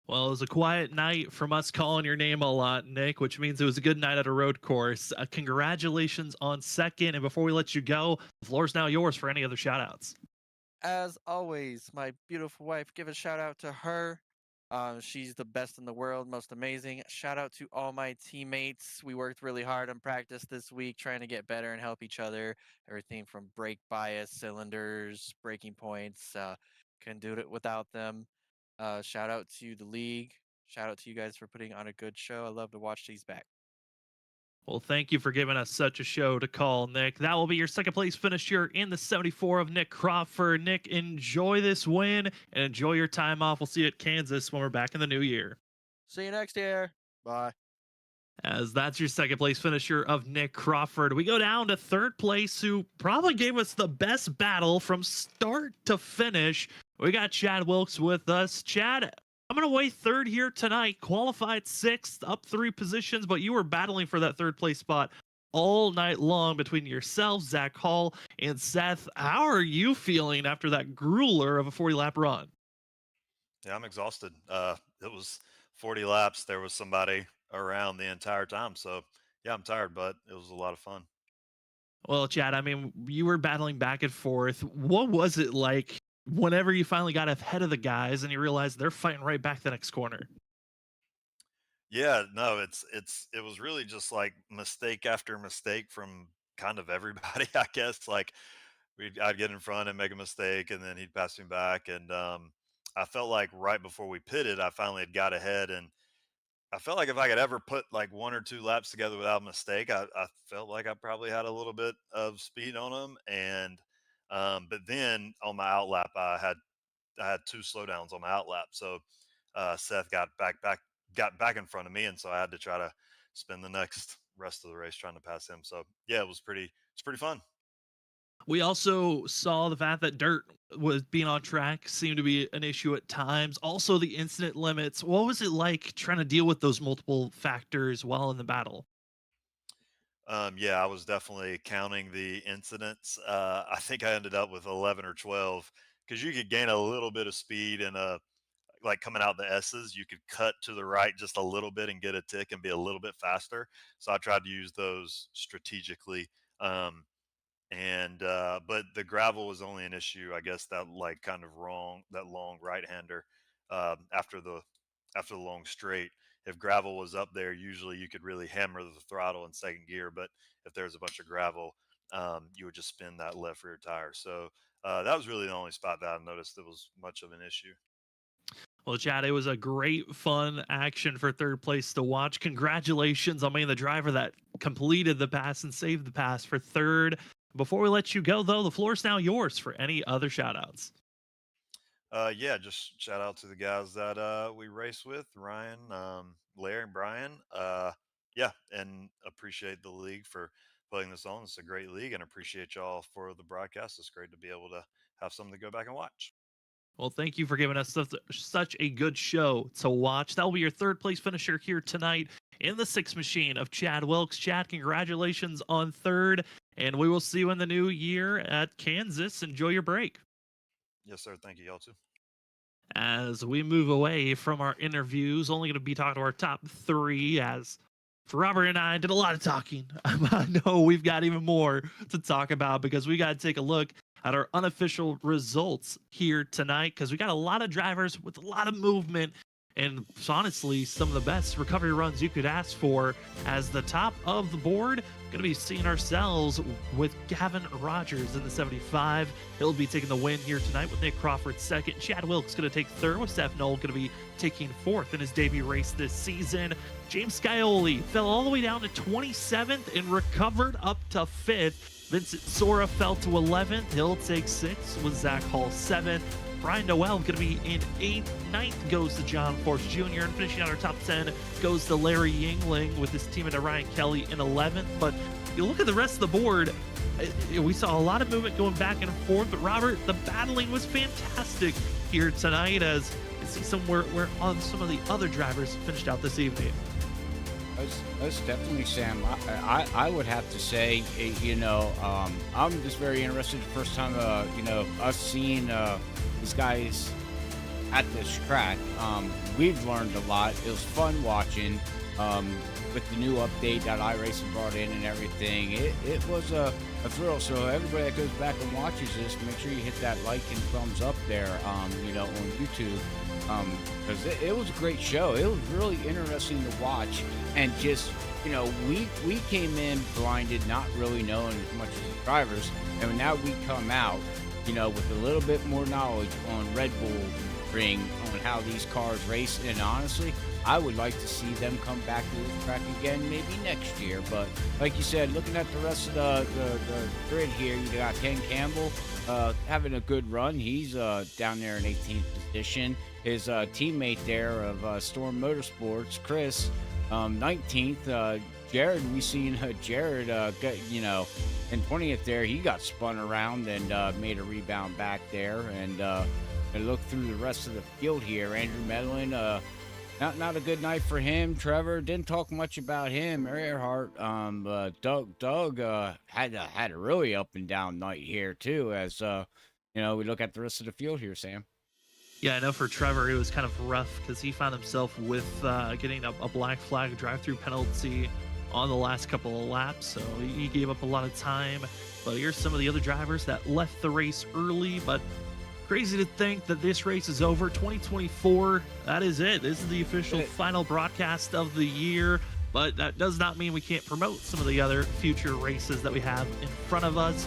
Well, it was a quiet night from us calling your name a lot, Nick, which means it was a good night at a road course. Congratulations on second. And before we let you go, the floor's now yours for any other shout outs. As always, my beautiful wife, give a shout out to her. She's the best in the world, most amazing. Shout out to all my teammates. We worked really hard on practice this week, trying to get better and help each other. Everything from brake bias, cylinders, braking points. Couldn't do it without them. Shout out to the league. Shout out to you guys for putting on a good show. I love to watch these back. Well, thank you for giving us such a show to call, Nick. That will be your second place finish here in the 74 of Nick Crawford. Nick, enjoy this win and enjoy your time off. We'll see you at Kansas when we're back in the new year. See you next year. Bye. As that's your second place finisher of Nick Crawford. We go down to third place, who probably gave us the best battle from start to finish. We got Chad Wilkes with us. Chad, I'm going to weigh third here tonight, qualified sixth, up 3 positions, but you were battling for that third place spot all night long between yourself, Zach Hall, and Seth. How are you feeling after that grueler of a 40 lap run? Yeah, I'm exhausted. It was 40 laps. There was somebody around the entire time. So, yeah, I'm tired, but it was a lot of fun. Well, Chad, I mean, you were battling back and forth. What was it like whenever you finally got ahead of the guys and you realized they're fighting right back the next corner? Yeah, no, it was really just like mistake after mistake from kind of everybody, I guess. Like I'd get in front and make a mistake, and then he'd pass me back. And I felt like right before we pitted, I finally had got ahead, and I felt like if I could ever put like 1 or 2 laps together without a mistake, I felt like I probably had a little bit of speed on them. And but then on my outlap, I had 2 slowdowns on my outlap, so Seth got back in front of me, and so I had to try to spend the next rest of the race trying to pass him. So yeah, it's pretty fun. We also saw the fact that dirt was being on track seemed to be an issue at times. Also, the incident limits. What was it like trying to deal with those multiple factors while in the battle? Yeah, I was definitely counting the incidents. I think I ended up with 11 or 12 because you could gain a little bit of speed and like coming out the S's, you could cut to the right just a little bit and get a tick and be a little bit faster. So I tried to use those strategically. Um, and but the gravel was only an issue, I guess, that like kind of wrong that long right hander after the long straight. If gravel was up there, usually you could really hammer the throttle in second gear, but if there's a bunch of gravel, you would just spin that left rear tire. So that was really the only spot that I noticed that was much of an issue. Well, Chad, it was a great, fun action for third place to watch. Congratulations on being the driver that completed the pass and saved the pass for third. Before we let you go, though, the floor is now yours for any other shout outs. Yeah, just shout out to the guys that we race with, Ryan, Larry, and Brian. Yeah, and appreciate the league for putting this on. It's a great league, and appreciate y'all for the broadcast. It's great to be able to have something to go back and watch. Well, thank you for giving us such a good show to watch. That will be your third place finisher here tonight in the six machine of Chad Wilkes. Chad, congratulations on third, and we will see you in the new year at Kansas. Enjoy your break. Yes, sir. Thank you, y'all too. As we move away from our interviews, only going to be talking to our top three, as Robert and I did a lot of talking. I know we've got even more to talk about because we got to take a look at our unofficial results here tonight because we got a lot of drivers with a lot of movement and honestly some of the best recovery runs you could ask for. As the top of the board, going to be seeing ourselves with Gavin Rogers in the 75. He'll be taking the win here tonight with Nick Crawford second. Chad Wilkes going to take third, with Seth Knoll going to be taking fourth in his debut race this season. James Scioli fell all the way down to 27th and recovered up to 5th. Vincent Sora fell to 11th. He'll take 6th with Zach Hall 7th. Brian Noel going to be in 8th. 9th goes to John Force Jr. And finishing out our top 10 goes to Larry Yingling with his teammate Ryan Kelly in 11th. But you look at the rest of the board, we saw a lot of movement going back and forth. But Robert, the battling was fantastic here tonight, as you see somewhere where on some of the other drivers finished out this evening. That's definitely, Sam. I would have to say, I'm just very interested the first time, us seeing these guys at this track. We've learned a lot. It was fun watching with the new update that iRacing brought in and everything. It was a thrill. So everybody that goes back and watches this, make sure you hit that like and thumbs up there, on YouTube. Because it was a great show. It was really interesting to watch, and just we came in blinded, not really knowing as much as the drivers, and now we come out with a little bit more knowledge on Redbull Ring, on how these cars race. And honestly, I would like to see them come back to the track again maybe next year. But like you said, looking at the rest of the grid here, you got Ken Campbell having a good run. He's down there in 18th position. His teammate there of Storm Motorsports, Chris, 19th. Jared, we seen Jared get, in 20th there. He got spun around and made a rebound back there. And look through the rest of the field here. Andrew Medlin, not a good night for him. Trevor, didn't talk much about him. Earhart, Doug had a really up and down night here too. As we look at the rest of the field here, Sam. Yeah, I know for Trevor, it was kind of rough because he found himself with getting a black flag drive-through penalty on the last couple of laps, so he gave up a lot of time. But here's some of the other drivers that left the race early, but crazy to think that this race is over. 2024, that is it. This is the official final broadcast of the year, but that does not mean we can't promote some of the other future races that we have in front of us.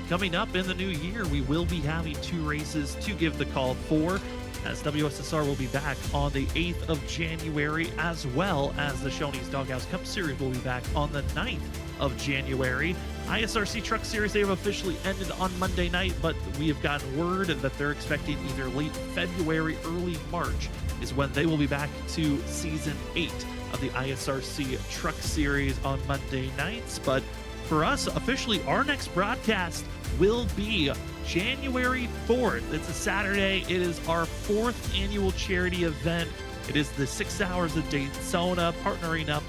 Coming up in the new year, we will be having 2 races to give the call for, as WSSR will be back on the 8th of January, as well as the Shoney's Doghouse Cup Series will be back on the 9th of January. ISRC Truck Series, they have officially ended on Monday night, but we have gotten word that they're expecting either late February, early March is when they will be back to Season 8 of the ISRC Truck Series on Monday nights. But for us, officially, our next broadcast will be January 4th. It's a Saturday. It is our 4th annual charity event. It is the 6 Hours of Daytona, partnering up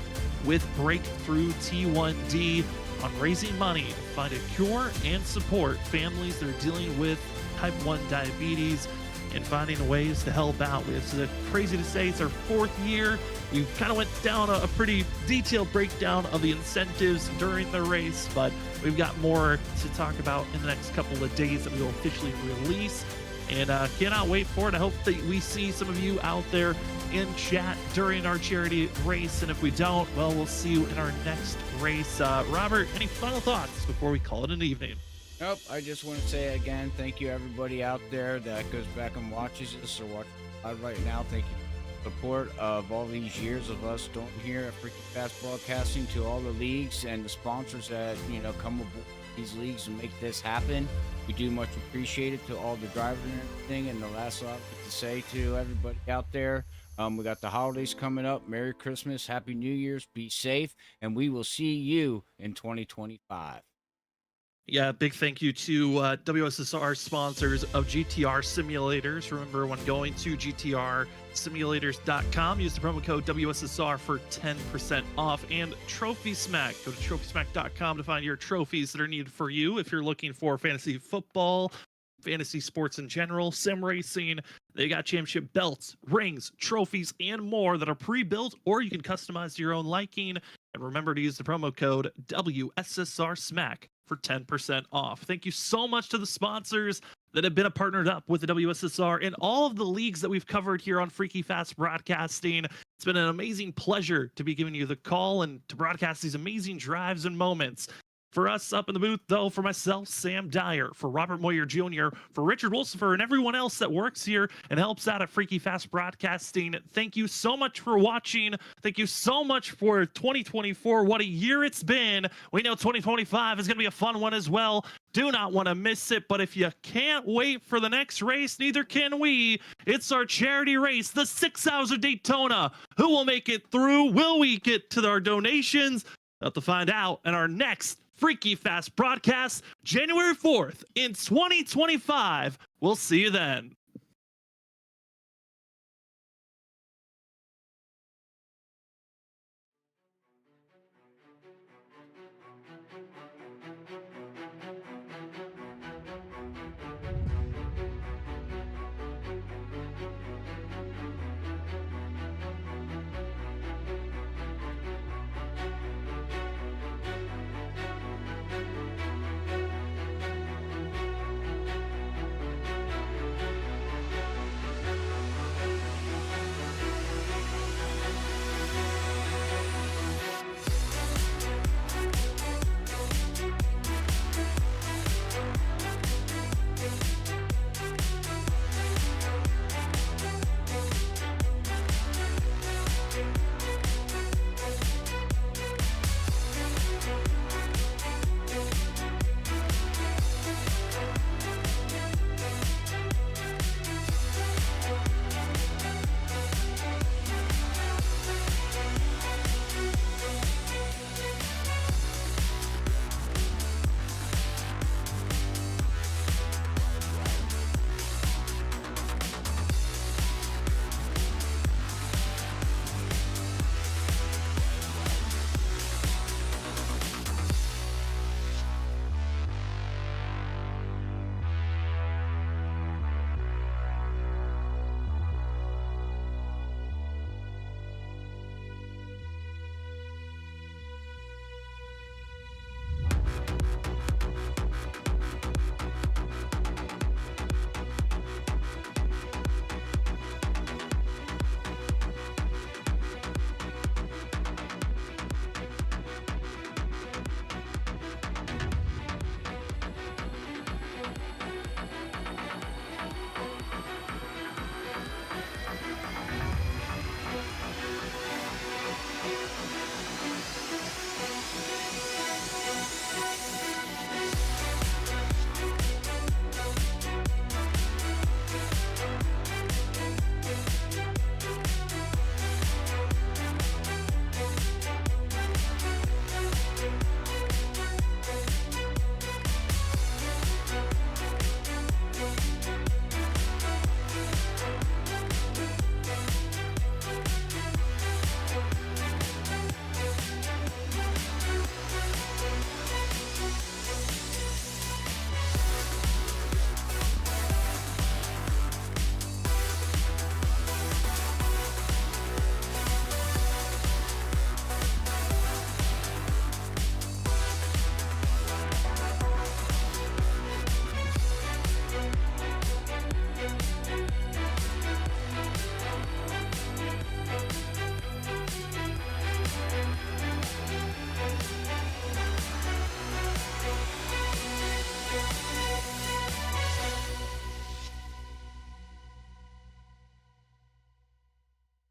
with Breakthrough T1D on raising money to find a cure and support families that are dealing with type 1 diabetes and finding ways to help out. It's crazy to say it's our 4th year. We kind of went down a pretty detailed breakdown of the incentives during the race, but we've got more to talk about in the next couple of days that we will officially release. And cannot wait for it. I hope that we see some of you out there in chat during our charity race. And if we don't, well, we'll see you in our next race. Robert, any final thoughts before we call it an evening? Nope. I just want to say again, thank you everybody out there that goes back and watches this or watches live right now. Thank you for the support of all these years of us doing here at Freaky Fast Broadcasting, to all the leagues and the sponsors that, come aboard these leagues and make this happen. We do much appreciate it, to all the drivers and everything. And the last lot to say to everybody out there, we got the holidays coming up. Merry Christmas, Happy New Year's, be safe, and we will see you in 2025. Yeah, big thank you to WSSR sponsors of GTR Simulators. Remember, when going to GTRsimulators.com, use the promo code WSSR for 10% off. And Trophy Smack. Go to TrophySmack.com to find your trophies that are needed for you. If you're looking for fantasy football, fantasy sports in general, sim racing, they got championship belts, rings, trophies, and more that are pre-built, or you can customize to your own liking. And remember to use the promo code WSSR Smack for 10% off. Thank you so much to the sponsors that have been partnered up with the WSSR and all of the leagues that we've covered here on Freaky Fast Broadcasting. It's been an amazing pleasure to be giving you the call and to broadcast these amazing drives and moments. For us up in the booth, though, for myself, Sam Dyer, for Robert Moyer Jr., for Richard Wolsifer, and everyone else that works here and helps out at Freaky Fast Broadcasting, thank you so much for watching. Thank you so much for 2024. What a year it's been. We know 2025 is going to be a fun one as well. Do not want to miss it, but if you can't wait for the next race, neither can we. It's our charity race, the 6 Hours of Daytona. Who will make it through? Will we get to our donations? We'll have to find out in our next Freaky Fast broadcast, January 4th in 2025. We'll see you then.